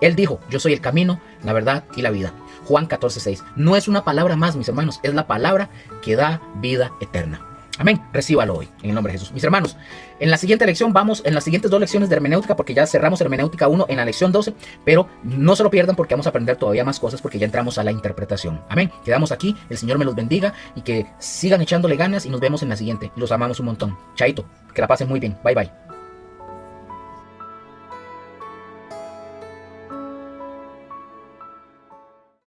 Él dijo, yo soy el camino, la verdad y la vida. Juan 14.6. No es una palabra más, mis hermanos, es la palabra que da vida eterna. Amén. Recíbalo hoy, en el nombre de Jesús. Mis hermanos, en la siguiente lección vamos, en las siguientes 2 lecciones de hermenéutica, porque ya cerramos hermenéutica 1 en la lección 12, pero no se lo pierdan porque vamos a aprender todavía más cosas porque ya entramos a la interpretación. Amén. Quedamos aquí, el Señor me los bendiga y que sigan echándole ganas y nos vemos en la siguiente. Los amamos un montón. Chaito, que la pasen muy bien. Bye, bye.